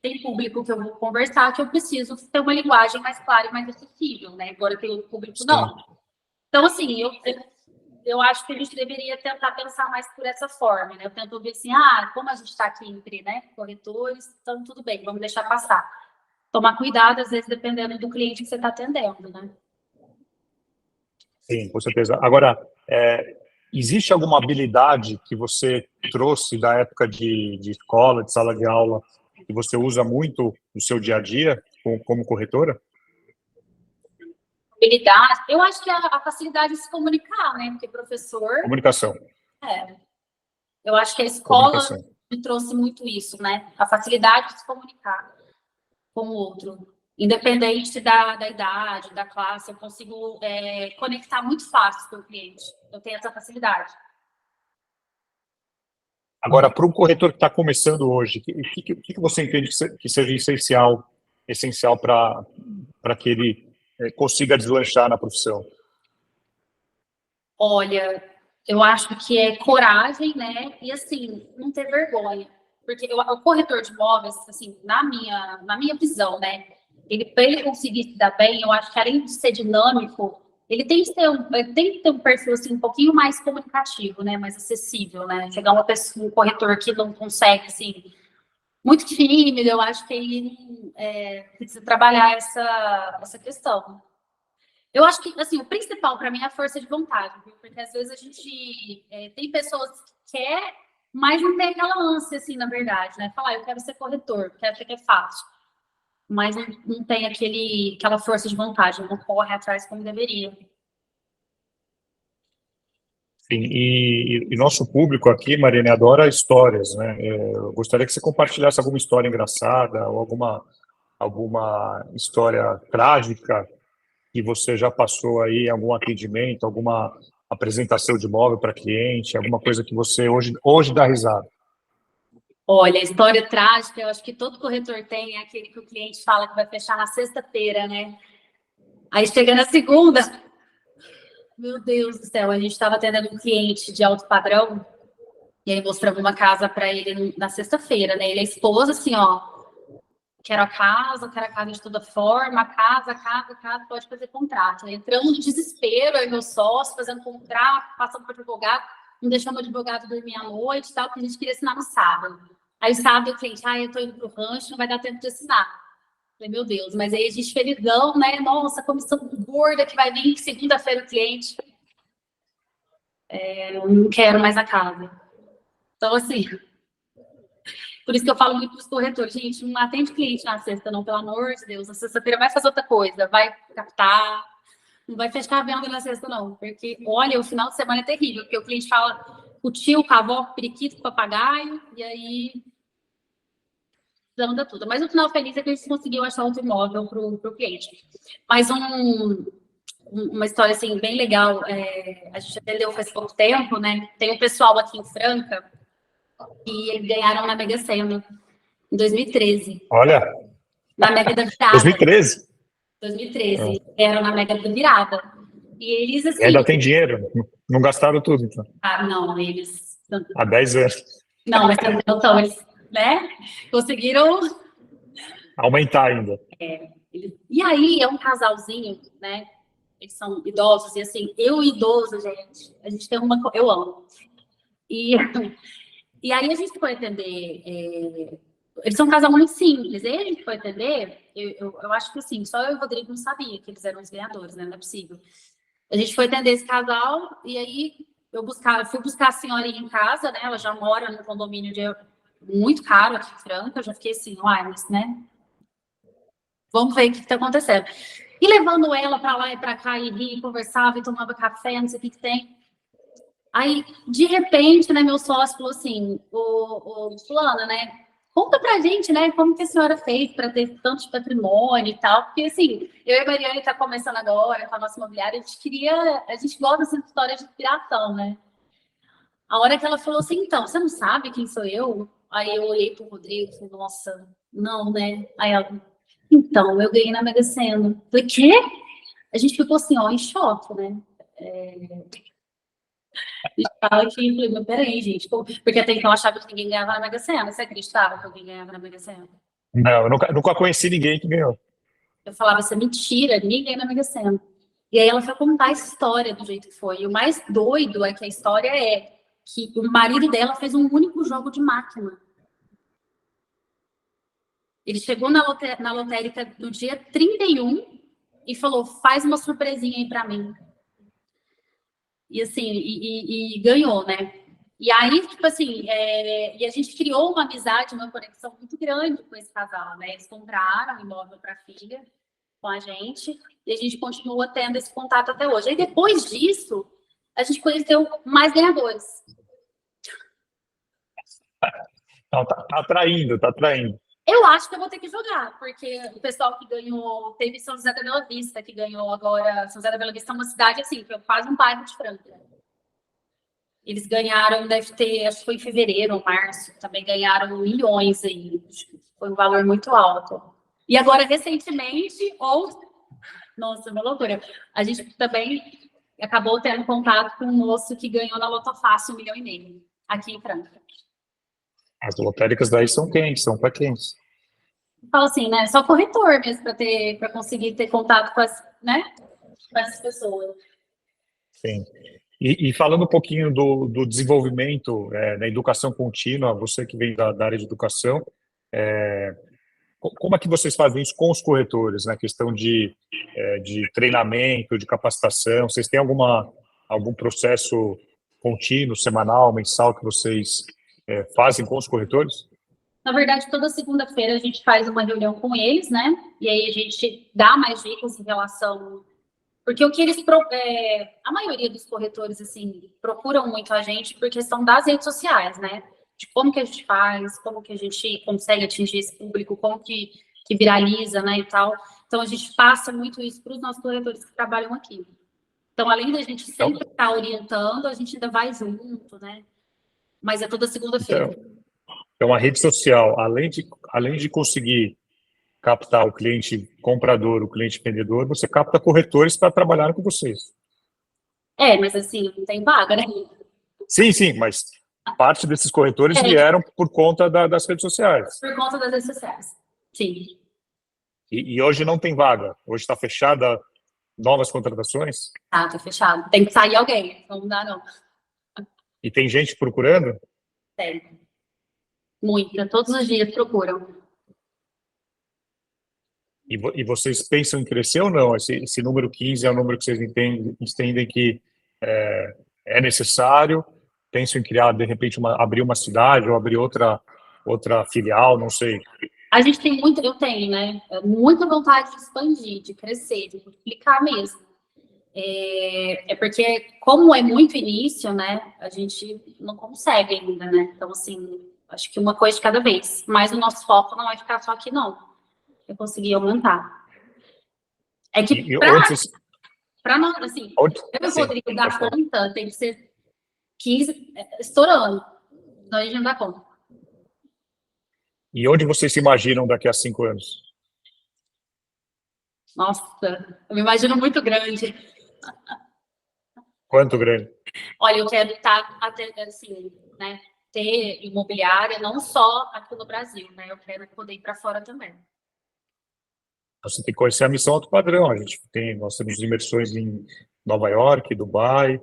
tem público que eu vou conversar que eu preciso ter uma linguagem mais clara e mais acessível, né? Agora tem outro público não. Então, assim, eu acho que a gente deveria tentar pensar mais por essa forma, né? Eu tento ver assim, como a gente está aqui entre, né, corretores, então tudo bem, vamos deixar passar. Tomar cuidado, às vezes, dependendo do cliente que você está atendendo, né? Sim, com certeza. Agora, existe alguma habilidade que você trouxe da época de escola, de sala de aula, que você usa muito no seu dia a dia como corretora? Habilidade, eu acho que a facilidade de se comunicar, né? Porque professor... Comunicação. Eu acho que a escola me trouxe muito isso, né? A facilidade de se comunicar com o outro. Independente da idade, da classe, eu consigo conectar muito fácil com o cliente. Eu tenho essa facilidade. Agora, para um corretor que está começando hoje, o que você entende que seja essencial para que ele consiga deslanchar na profissão? Olha, eu acho que é coragem, né? E, assim, não ter vergonha. Porque o corretor de imóveis, assim, na minha visão, né? Para ele conseguir se dar bem, eu acho que além de ser dinâmico, Ele tem que ter um perfil assim, um pouquinho mais comunicativo, né? Mais acessível, né? Chegar um corretor que não consegue, assim, muito tímido, eu acho que aí precisa trabalhar essa questão. Eu acho que, assim, o principal para mim é a força de vontade, viu? Porque às vezes a gente tem pessoas que quer, mas não tem aquela ânsia, assim, na verdade, né? Falar, eu quero ser corretor, quero que é fácil, mas não tem aquela força de vontade, não corre atrás como deveria. Sim, e nosso público aqui, Marina, adora histórias, né? Eu gostaria que você compartilhasse alguma história engraçada ou alguma história trágica que você já passou aí em algum atendimento, alguma apresentação de imóvel para cliente, alguma coisa que você hoje dá risada. Olha, a história trágica, eu acho que todo corretor tem, é aquele que o cliente fala que vai fechar na sexta-feira, né? Aí chega na segunda, meu Deus do céu, a gente estava atendendo um cliente de alto padrão, e aí mostramos uma casa para ele na sexta-feira, né? Ele é esposa, assim, ó, quero a casa de toda forma, casa, pode fazer contrato. Aí entramos no desespero, aí meu sócio fazendo contrato, passando para o advogado, não deixando o advogado dormir à noite e tal, porque a gente queria assinar no sábado. Aí o sábado o cliente, eu tô indo pro rancho, não vai dar tempo de assinar. Falei, meu Deus, mas aí a gente felizão, né? Nossa, comissão gorda que vai vir segunda-feira o cliente. Eu não quero mais a casa. Então, assim, por isso que eu falo muito para os corretores, gente, não atende cliente na sexta, não, pelo amor de Deus. Na sexta-feira vai fazer outra coisa, vai captar, não vai fechar a venda na sexta, não. Porque, olha, o final de semana é terrível, porque o cliente fala o tio, o avó, o periquito, o papagaio, e aí anda tudo. Mas o final feliz é que a gente conseguiu achar outro imóvel para o cliente. Mas uma história, assim, bem legal, a gente atendeu faz pouco tempo, né? Tem um pessoal aqui em Franca e eles ganharam na Mega Sena em 2013. Olha, Na Mega da Virada. 2013. 2013. Eram na Mega da Virada. E eles, E assim... ainda tem dinheiro, não gastaram tudo, então. Não, eles... Há 10 anos. Não, mas então, eles, né? Conseguiram... Aumentar ainda. E aí, é um casalzinho, né? Eles são idosos, e assim, eu idoso, gente, a gente tem uma... Eu amo. E aí a gente foi atender... eles são um casal muito simples. E aí a gente foi atender, eu acho que assim, só eu e o Rodrigo não sabia que eles eram os ganhadores, né? Não é possível. A gente foi atender esse eu e aí fui buscar a senhorinha em casa, né? Ela já mora num condomínio muito caro aqui em Franca. Eu já fiquei assim, uai, mas, né? Vamos ver o que está acontecendo. E levando ela para lá e para cá, e ria, e conversava, e tomava café, não sei o que tem. Aí, de repente, né, meu sócio falou assim, o fulana, né? Conta pra gente, né, como que a senhora fez para ter tanto patrimônio e tal, porque assim, eu e a Mariane tá começando agora com a nossa imobiliária, a gente gosta dessa história de inspiração, né? A hora que ela falou assim, então, você não sabe quem sou eu? Aí eu olhei pro Rodrigo e falei, nossa, não, né? Aí ela, então, eu ganhei na Mega Sena. Falei, quê? A gente ficou assim, ó, em choque, né? E fala que, falei, mas peraí, gente, porque até então eu achava que ninguém ganhava na Mega Sena. Você acreditava que alguém ganhava na Mega Sena? Não, eu nunca conheci ninguém que ganhou. Eu falava, isso é mentira, ninguém ganha na Mega Sena. E aí ela foi contar essa história do jeito que foi. E o mais doido é que a história é que o marido dela fez um único jogo de máquina. Ele chegou na lotérica no dia 31 e falou, faz uma surpresinha aí para mim. E assim, e ganhou, né? E aí, tipo assim, e a gente criou uma amizade, uma conexão muito grande com esse casal, né? Eles compraram um imóvel para a filha com a gente e a gente continua tendo esse contato até hoje. Aí depois disso, a gente conheceu mais ganhadores. Não, tá atraindo, tá atraindo. Eu acho que eu vou ter que jogar, porque o pessoal que ganhou, teve São José da Bela Vista, que ganhou agora. São José da Bela Vista é uma cidade assim, que é quase um bairro de Franca. Eles ganharam, deve ter, acho que foi em fevereiro ou março, também ganharam milhões aí. Foi um valor muito alto. E agora, recentemente, nossa, uma loucura. A gente também acabou tendo contato com um moço que ganhou na Loto Fácil 1,5 milhão, aqui em Franca. As lotéricas daí são quentes, são para quentes. Fala assim, né? Só corretor mesmo para conseguir ter contato com as, né? com essas pessoas. Sim. E falando um pouquinho do desenvolvimento da educação contínua, você que vem da área de educação, como é que vocês fazem isso com os corretores, na questão de treinamento, de capacitação? Vocês têm algum processo contínuo, semanal, mensal, que vocês fazem com os corretores? Na verdade, toda segunda-feira a gente faz uma reunião com eles, né? E aí a gente dá mais dicas em relação. Porque o que eles. A maioria dos corretores, assim, procuram muito a gente por questão das redes sociais, né? De como que a gente faz, como que a gente consegue atingir esse público, como que viraliza, né, e tal. Então, a gente passa muito isso para os nossos corretores que trabalham aqui. Então, além da gente sempre estar orientando, a gente ainda vai junto, né? Mas é toda segunda-feira. Então, a rede social, além de conseguir captar o cliente comprador, o cliente vendedor, você capta corretores para trabalhar com vocês. Mas assim, não tem vaga, né? Sim, sim, mas parte desses corretores vieram por conta das redes sociais. Por conta das redes sociais, sim. E hoje não tem vaga. Hoje está fechada novas contratações. Tá fechado. Tem que sair alguém, não dá não. E tem gente procurando? Tem. Muita, todos os dias procuram. E vocês pensam em crescer ou não? Esse número 15 é o número que vocês entendem que é necessário? Pensam em criar, de repente, abrir uma cidade ou abrir outra filial, não sei. A gente tem eu tenho, né? Muita vontade de expandir, de crescer, de multiplicar mesmo. Porque, como é muito início, né? A gente não consegue ainda, né? Então, assim, acho que uma coisa de cada vez. Mas o nosso foco não vai ficar só aqui, não. Eu consegui aumentar. É que para nós, assim, eu e o Rodrigo dar conta, tem que ser 15 estourando. Senão a gente não dá conta. E onde vocês se imaginam daqui a 5 anos? Nossa, eu me imagino muito grande. Quanto grande? Olha, eu quero estar até assim, né? Ter imobiliária não só aqui no Brasil, né? Eu quero poder ir para fora também. Você tem que conhecer a missão alto padrão. Nós temos imersões em Nova York, Dubai,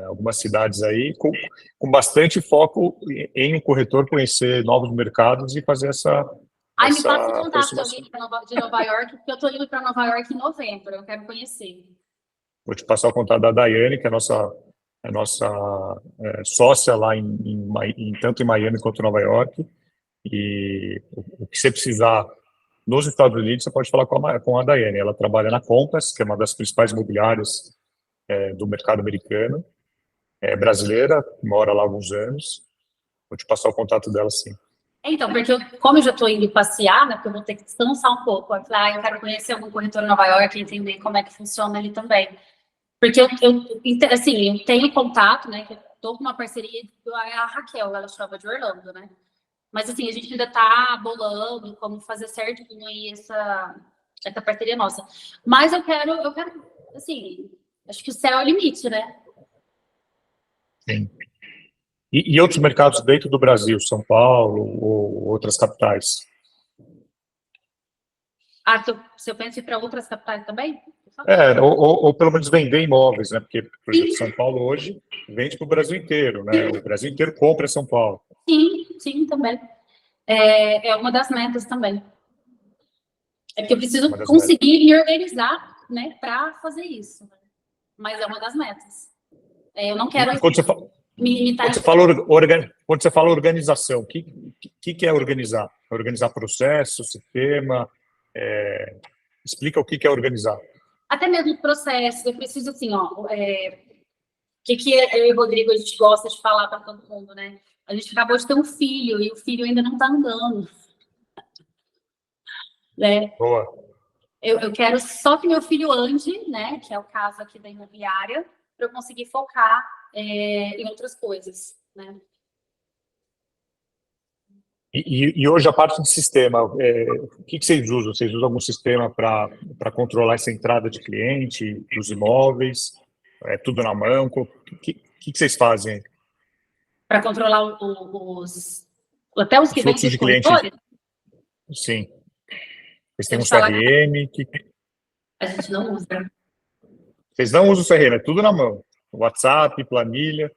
algumas cidades aí, com bastante foco em um corretor conhecer novos mercados e fazer essa. Me passa o contato de alguém de Nova York, porque eu estou indo para Nova York em novembro, eu quero conhecer. Vou te passar o contato da Daiane, que é a nossa sócia lá tanto em Miami quanto em Nova York. E o que você precisar nos Estados Unidos, você pode falar com a Daiane. Ela trabalha na Compass, que é uma das principais imobiliárias do mercado americano. É brasileira, mora lá há alguns anos. Vou te passar o contato dela, sim. Então, porque como eu já estou indo passear, né, porque eu vou ter que descansar um pouco. Eu falei, eu quero conhecer algum corretor em Nova York e entender como é que funciona ali também. Porque assim, eu tenho contato, né, que eu estou com uma parceria com a Raquel, ela chama de Orlando, né? Mas, assim, a gente ainda está bolando como fazer certinho aí essa parceria nossa. Mas eu quero, assim, acho que o céu é o limite, né? Sim. E outros mercados dentro do Brasil, São Paulo ou outras capitais? Se eu penso em ir para outras capitais também? Ou pelo menos vender imóveis, né? Porque, por exemplo, São Paulo hoje vende para o Brasil inteiro, né? O Brasil inteiro compra São Paulo. Sim, também. É uma das metas também. É porque eu preciso conseguir me organizar, né, para fazer isso. Mas é uma das metas. Eu não quero me limitar. Quando você fala organização, o que é organizar? Organizar processo, sistema? Explica o que é organizar. Até mesmo processos. Eu preciso, assim, que eu e o Rodrigo, a gente gosta de falar para todo mundo, né? A gente acabou de ter um filho e o filho ainda não está andando. Né? Boa. Eu quero só que meu filho ande, né? Que é o caso aqui da imobiliária, para eu conseguir focar em outras coisas, né? E hoje a parte de sistema, o que vocês usam? Vocês usam algum sistema para controlar essa entrada de cliente, dos imóveis? É tudo na mão? O que vocês fazem? Para controlar até os que vêm de cliente? Sim. Vocês têm um CRM? A gente não usa. Vocês não usam o CRM, é tudo na mão. WhatsApp, planilha.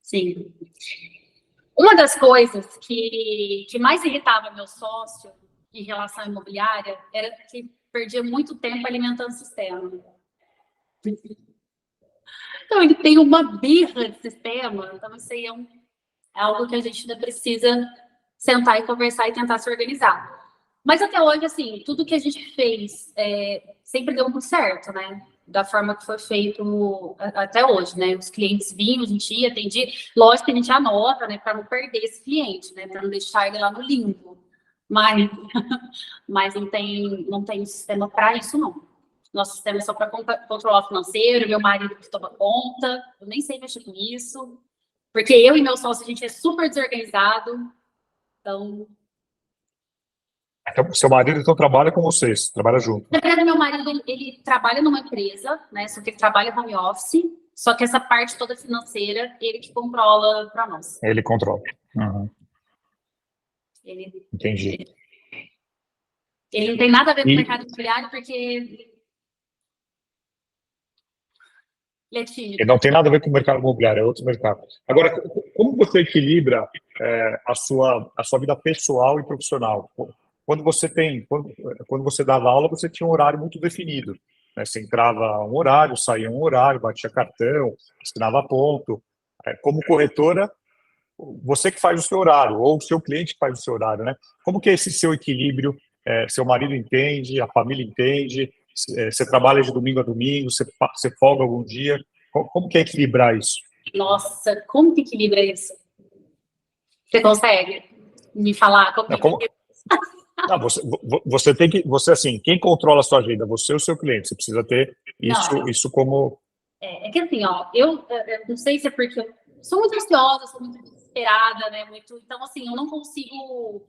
Sim. Uma das coisas que mais irritava meu sócio em relação à imobiliária era que perdia muito tempo alimentando o sistema. Então, ele tem uma birra de sistema, então isso aí é algo que a gente ainda precisa sentar e conversar e tentar se organizar. Mas até hoje, assim, tudo que a gente fez sempre deu muito certo, né? Da forma que foi feito até hoje, né? Os clientes vinham, a gente ia, atendia. Lógico que a gente anota, né? Para não perder esse cliente, né? Para não deixar ele lá no limbo. Mas não tem sistema para isso, não. Nosso sistema é só para controlar o financeiro, meu marido que toma conta. Eu nem sei mexer com isso. Porque eu e meu sócio, a gente é super desorganizado. Então, Então, seu marido então trabalha com vocês, trabalha junto. na verdade, meu marido, ele trabalha numa empresa, né? Só que ele trabalha home office. Só que essa parte toda financeira, ele que controla para nós. Ele controla. Uhum. Ele, Entendi. ele não tem nada a ver com o mercado imobiliário, porque ele é tímido. Ele não tem nada a ver com o mercado imobiliário, é outro mercado. Agora, como você equilibra a sua vida pessoal e profissional? Quando você dava aula, você tinha um horário muito definido, né? Você entrava um horário, saía um horário, batia cartão, assinava ponto. Como corretora, você que faz o seu horário, ou o seu cliente que faz o seu horário, né? Como que é esse seu equilíbrio? Seu marido entende, a família entende, você trabalha de domingo a domingo, você folga algum dia? Como que é equilibrar isso? Nossa, como que equilibra isso? Você consegue me falar? Não, não, você tem que, assim, quem controla a sua agenda? Você ou o seu cliente? Você precisa ter isso como... É que assim, ó, eu não sei se é porque eu sou muito ansiosa, sou muito desesperada, né? Então, assim, eu não consigo.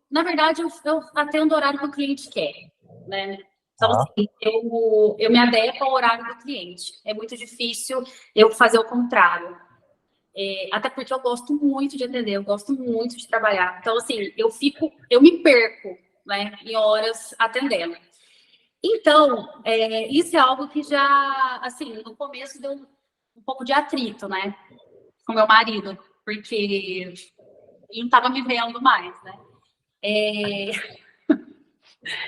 Na verdade, eu atendo o horário que o cliente quer, né? Então, assim, eu me adequo ao horário do cliente. É muito difícil eu fazer o contrário. Até porque eu gosto muito de atender, eu gosto muito de trabalhar. Então, assim, eu me perco, né, em horas atendendo. Então, isso é algo que já, assim, no começo deu um pouco de atrito, né, com meu marido, porque ele não estava me vendo mais, né.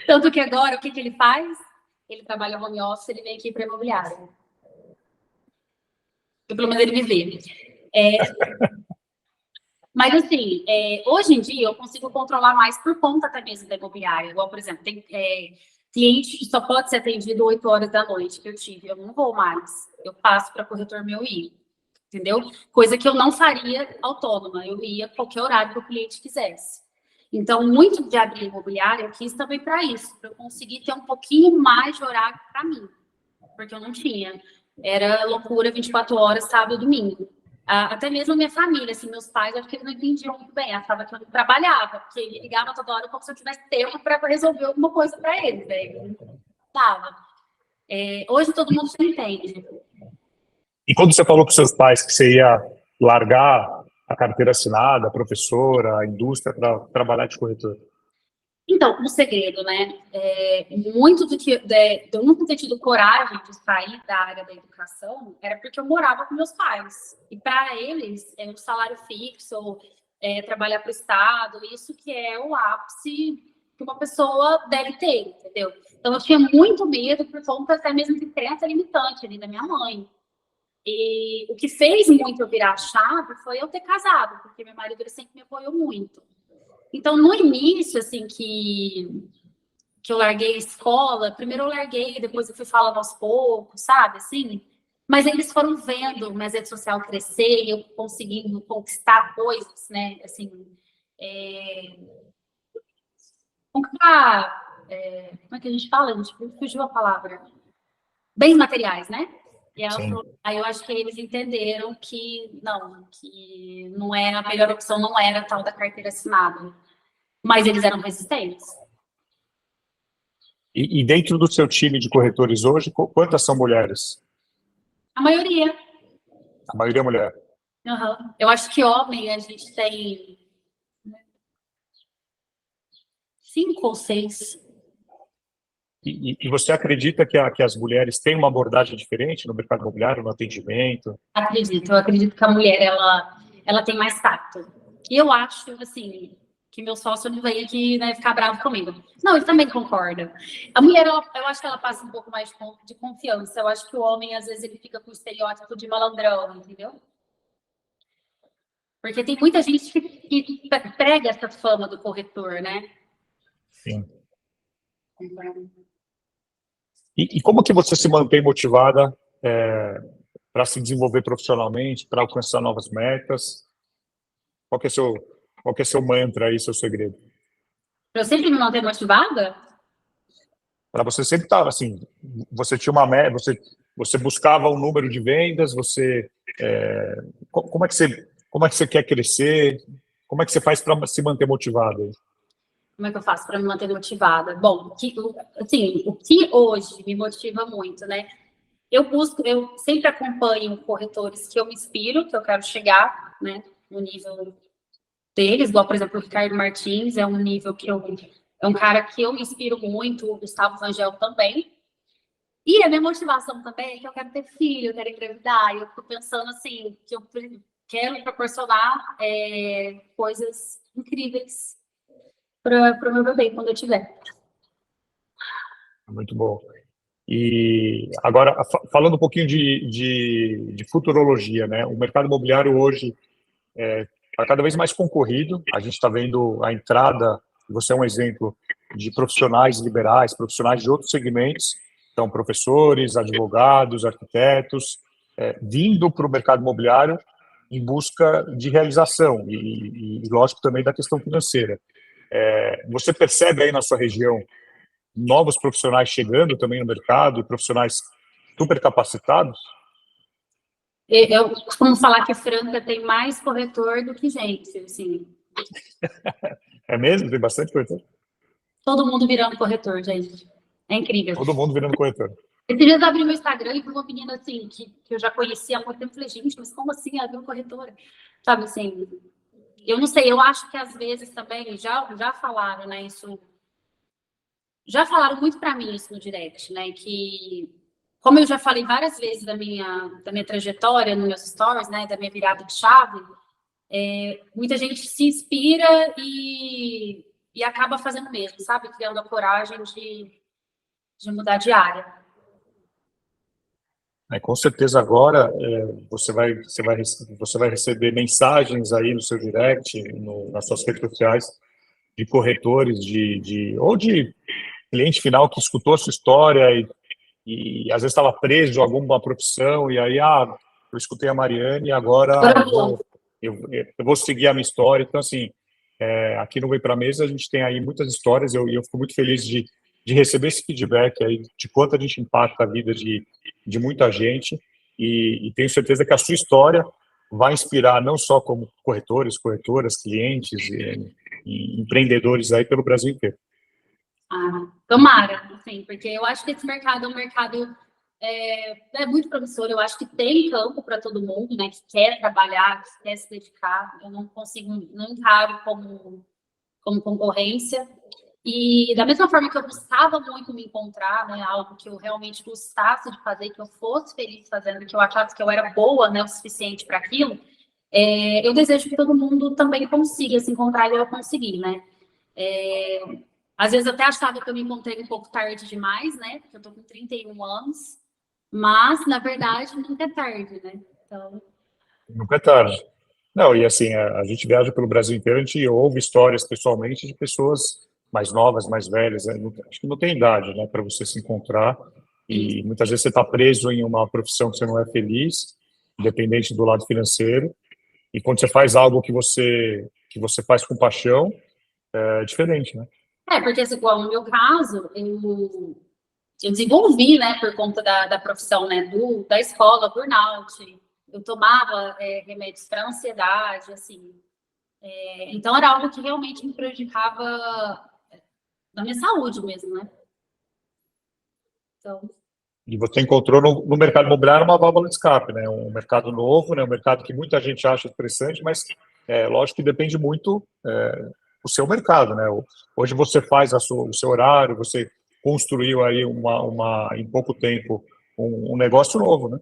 Tanto que agora, o que ele faz? Ele trabalha home office, ele vem aqui para imobiliário. Pelo menos ele me vê. Mas, assim, hoje em dia eu consigo controlar mais por conta até mesmo da imobiliária. Igual, por exemplo, tem cliente que só pode ser atendido 8 horas da noite que eu tive. Eu não vou mais. Eu passo para corretor meu ir. Entendeu? Coisa que eu não faria autônoma. Eu ia qualquer horário que o cliente quisesse. Então, muito de abrir imobiliária eu quis também para isso, para eu conseguir ter um pouquinho mais de horário para mim. Porque eu não tinha. Era loucura 24 horas, sábado e domingo. Até mesmo a minha família, assim, meus pais, acho que eles não entendiam muito bem, achavam que eu não trabalhava, porque ele ligava toda hora como se eu tivesse tempo para resolver alguma coisa para eles, né? Não dava. Hoje todo mundo já entende. E quando você falou para os seus pais que você ia largar a carteira assinada, a professora, a indústria, para trabalhar de corretor? Então, um segredo, né? Muito do que eu nunca ter tido coragem de sair da área da educação era porque eu morava com meus pais. E para eles, um salário fixo, trabalhar para o Estado, isso que é o ápice que uma pessoa deve ter, entendeu? Então, eu tinha muito medo por conta até mesmo de crença limitante ali da minha mãe. E o que fez muito eu virar a chave foi eu ter casado, porque meu marido ele sempre me apoiou muito. Então, no início, assim, que eu larguei a escola, primeiro eu larguei, depois eu fui falando aos poucos, sabe, assim? Mas eles foram vendo minhas redes sociais crescer, eu conseguindo conquistar coisas, né, assim, conquistar, como é que a gente fala? A gente fugiu a palavra. Bens materiais, né? E aí eu acho que eles entenderam que não era a melhor opção, não era a tal da carteira assinada. Mas eles eram resistentes. E dentro do seu time de corretores hoje, quantas são mulheres? A maioria. A maioria é mulher. Uhum. Eu acho que homem a gente tem 5 ou 6. E você acredita que as mulheres têm uma abordagem diferente no mercado imobiliário, no atendimento? Acredito, eu acredito que a mulher, ela tem mais tato. E eu acho, assim, que meu sócio não veio aqui, né, ficar bravo comigo. Não, ele também concorda. A mulher, eu acho que ela passa um pouco mais de confiança. Eu acho que o homem, às vezes, ele fica com o estereótipo de malandrão, entendeu? Porque tem muita gente que prega essa fama do corretor, né? Sim. Então, E como que você se mantém motivada para se desenvolver profissionalmente, para alcançar novas metas? Qual que é seu mantra aí, seu segredo? para eu sempre me manter motivada, Para você sempre estar assim, você tinha uma meta, você buscava um número de vendas, como é que você quer crescer? Como é que você faz para se manter motivado? como é que eu faço para me manter motivada? Bom, assim, o que hoje me motiva muito, né? Eu sempre acompanho corretores que eu me inspiro, que eu quero chegar, né, no nível deles, igual, por exemplo, o Ricardo Martins, é um nível é um cara que eu me inspiro muito, o Gustavo Rangel também. E a minha motivação também é que eu quero ter filho, eu quero engravidar, e eu fico pensando assim, que eu quero proporcionar coisas incríveis para o meu bebê quando eu tiver. Muito bom. E agora, falando um pouquinho de futurologia, né? O mercado imobiliário hoje está cada vez mais concorrido. A gente está vendo a entrada, você é um exemplo, de profissionais liberais, profissionais de outros segmentos, então professores, advogados, arquitetos, vindo para o mercado imobiliário em busca de realização e, lógico, também da questão financeira. Você percebe aí na sua região novos profissionais chegando também no mercado, profissionais super capacitados? Eu costumo falar que Franca tem mais corretor do que gente, assim. É mesmo? Tem bastante corretor? Todo mundo virando corretor, gente. É incrível. Todo mundo virando corretor. Esses dias eu abri meu Instagram e vi uma menina assim, que eu já conhecia há muito tempo. Falei, gente, mas como assim? Ela virou corretora. Sabe assim, eu não sei, eu acho que às vezes também já falaram, né? Isso. Já falaram muito para mim isso no direct, né? Que, como eu já falei várias vezes da minha trajetória nos meus stories, né? Da minha virada de chave, muita gente se inspira e acaba fazendo mesmo, sabe? Criando a coragem de mudar de área. Com certeza agora você vai receber mensagens aí no seu direct, nas suas redes sociais, de corretores, ou de cliente final que escutou a sua história e às vezes estava preso a alguma profissão, e aí, eu escutei a Mariane e agora eu vou seguir a minha história. Então, assim, aqui no Vem Pra Mesa a gente tem aí muitas histórias, e eu fico muito feliz de receber esse feedback aí, de quanto a gente impacta a vida de muita gente, e tenho certeza que a sua história vai inspirar não só como corretores, corretoras, clientes e empreendedores aí pelo Brasil inteiro. Tomara, assim, porque eu acho que esse mercado é um mercado muito promissor. Eu acho que tem campo para todo mundo, né, que quer trabalhar, que quer se dedicar. Eu não encaro como concorrência. E da mesma forma que eu buscava muito me encontrar, né, algo que eu realmente gostasse de fazer, que eu fosse feliz fazendo, que eu achasse que eu era boa, né, o suficiente para aquilo, eu desejo que todo mundo também consiga se encontrar e eu consegui, né? Às vezes eu até achava que eu me encontrei um pouco tarde demais, né? Porque eu tô com 31 anos, mas na verdade nunca é tarde, né? Então, Nunca é tarde. Não, e assim, a gente viaja pelo Brasil inteiro, a gente ouve histórias pessoalmente de pessoas mais novas, mais velhas, acho que não tem idade, né, para você se encontrar, e muitas vezes você está preso em uma profissão que você não é feliz, independente do lado financeiro, e quando você faz algo que você faz com paixão, é diferente, né? porque assim, igual no meu caso, eu desenvolvi, né, por conta da profissão, né, da escola, burnout. Eu tomava remédios para ansiedade, assim. Então era algo que realmente me prejudicava na minha saúde mesmo, né? Então, E você encontrou no mercado imobiliário uma válvula de escape, né? Um mercado novo, né? Um mercado que muita gente acha interessante, mas lógico que depende muito do seu mercado, né? Hoje você faz o seu horário, você construiu aí em pouco tempo um negócio novo, né?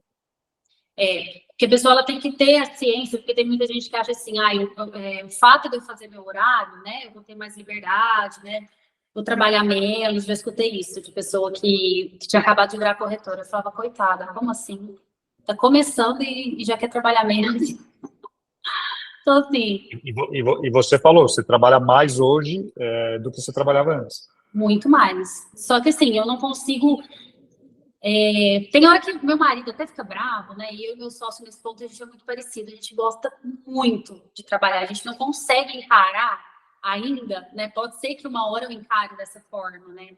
Porque a pessoa ela tem que ter a ciência, porque tem muita gente que acha assim, o fato de eu fazer meu horário, né, eu vou ter mais liberdade, né, vou trabalhar menos, já escutei isso de pessoa que tinha acabado de virar corretora. Eu falava, coitada, como assim? Tá começando e já quer trabalhar menos. Então, assim... E você falou, você trabalha mais hoje do que você trabalhava antes. Muito mais. Só que, assim, eu não consigo... tem hora que meu marido até fica bravo, né? E eu e meu sócio, nesse ponto, a gente é muito parecido. A gente gosta muito de trabalhar. A gente não consegue encarar ainda, né? Pode ser que uma hora eu encare dessa forma, né?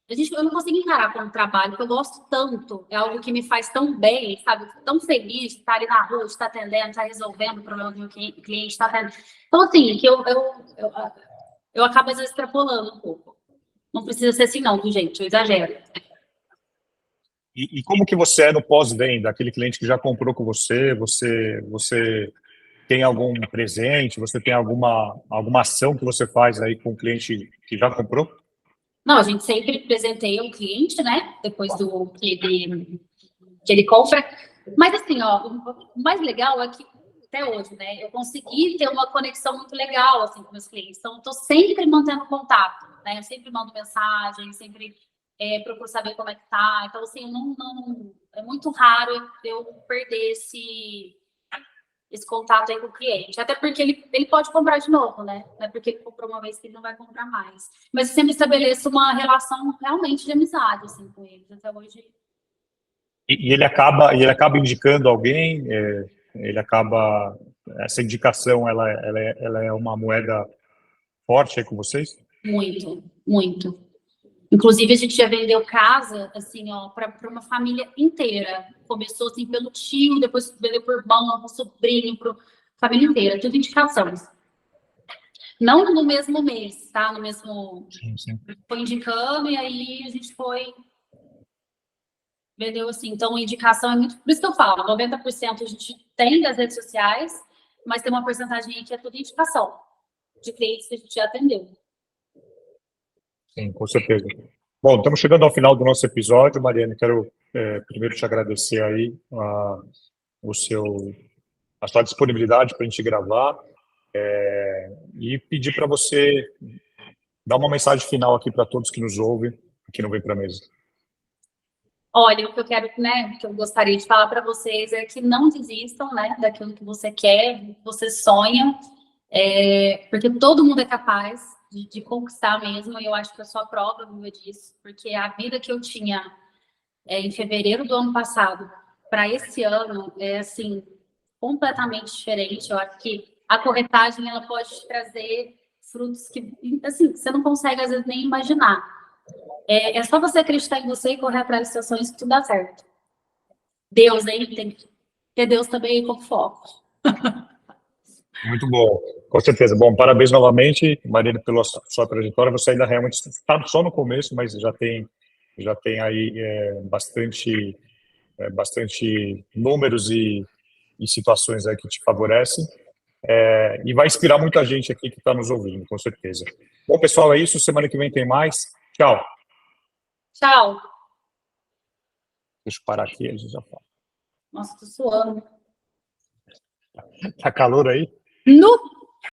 Eu não consigo encarar como trabalho, porque eu gosto tanto. É algo que me faz tão bem, sabe? Tão feliz de estar ali na rua, de estar atendendo, de estar resolvendo o problema do meu cliente, estar atendendo. Então, assim, que eu acabo, às vezes, extrapolando um pouco. Não precisa ser assim, não, gente? Eu exagero. E como que você é no pós-venda? Aquele cliente que já comprou com você, você tem algum presente? Você tem alguma ação que você faz aí com o cliente que já comprou? Não, a gente sempre presenteia o cliente, né? Depois do que ele compra. Mas assim, ó, o mais legal é que até hoje, né? Eu consegui ter uma conexão muito legal assim com meus clientes. Então, estou sempre mantendo contato, né? Eu sempre mando mensagem, sempre procuro saber como é que tá. Então, assim, é muito raro eu perder esse contato aí com o cliente. Até porque ele pode comprar de novo, né? Não é porque ele comprou uma vez que ele não vai comprar mais. Mas eu sempre estabeleço uma relação realmente de amizade, assim, com eles. Até hoje. E ele acaba indicando alguém, ele acaba... Essa indicação, ela é uma moeda forte aí com vocês? Muito, muito. Inclusive, a gente já vendeu casa, assim, ó, para uma família inteira. Começou, assim, pelo tio, depois vendeu por irmão, por sobrinho, para família inteira. Tudo indicação. Não no mesmo mês, tá? No mesmo... Sim. Foi indicando e aí a gente foi... Vendeu, assim. Então, indicação é muito... Por isso que eu falo, 90% a gente tem das redes sociais, mas tem uma porcentagem aí que é tudo indicação de clientes que a gente já atendeu. Sim, com certeza. Bom, estamos chegando ao final do nosso episódio, Mariana. Quero primeiro te agradecer aí a sua disponibilidade para a gente gravar e pedir para você dar uma mensagem final aqui para todos que nos ouvem, que não vem para a mesa. Olha, o que eu quero, né, que eu gostaria de falar para vocês é que não desistam, né, daquilo que você quer, que você sonha, porque todo mundo é capaz de conquistar mesmo, e eu acho que eu sou a prova viva disso, porque a vida que eu tinha em fevereiro do ano passado para esse ano é, assim, completamente diferente. Eu acho que a corretagem, ela pode te trazer frutos que, assim, você não consegue, às vezes, nem imaginar. É só você acreditar em você e correr atrás dos seus sonhos que tudo dá certo. Deus, hein? Tem que ter Deus também como foco. Muito bom, com certeza. Bom, parabéns novamente, Mariana, pela sua trajetória. Você ainda realmente está só no começo, mas já tem aí bastante números e situações aí que te favorecem. E vai inspirar muita gente aqui que está nos ouvindo, com certeza. Bom, pessoal, é isso. Semana que vem tem mais. Tchau. Tchau. Deixa eu parar aqui, a gente já fala. Nossa, tô suando. Tá calor aí? No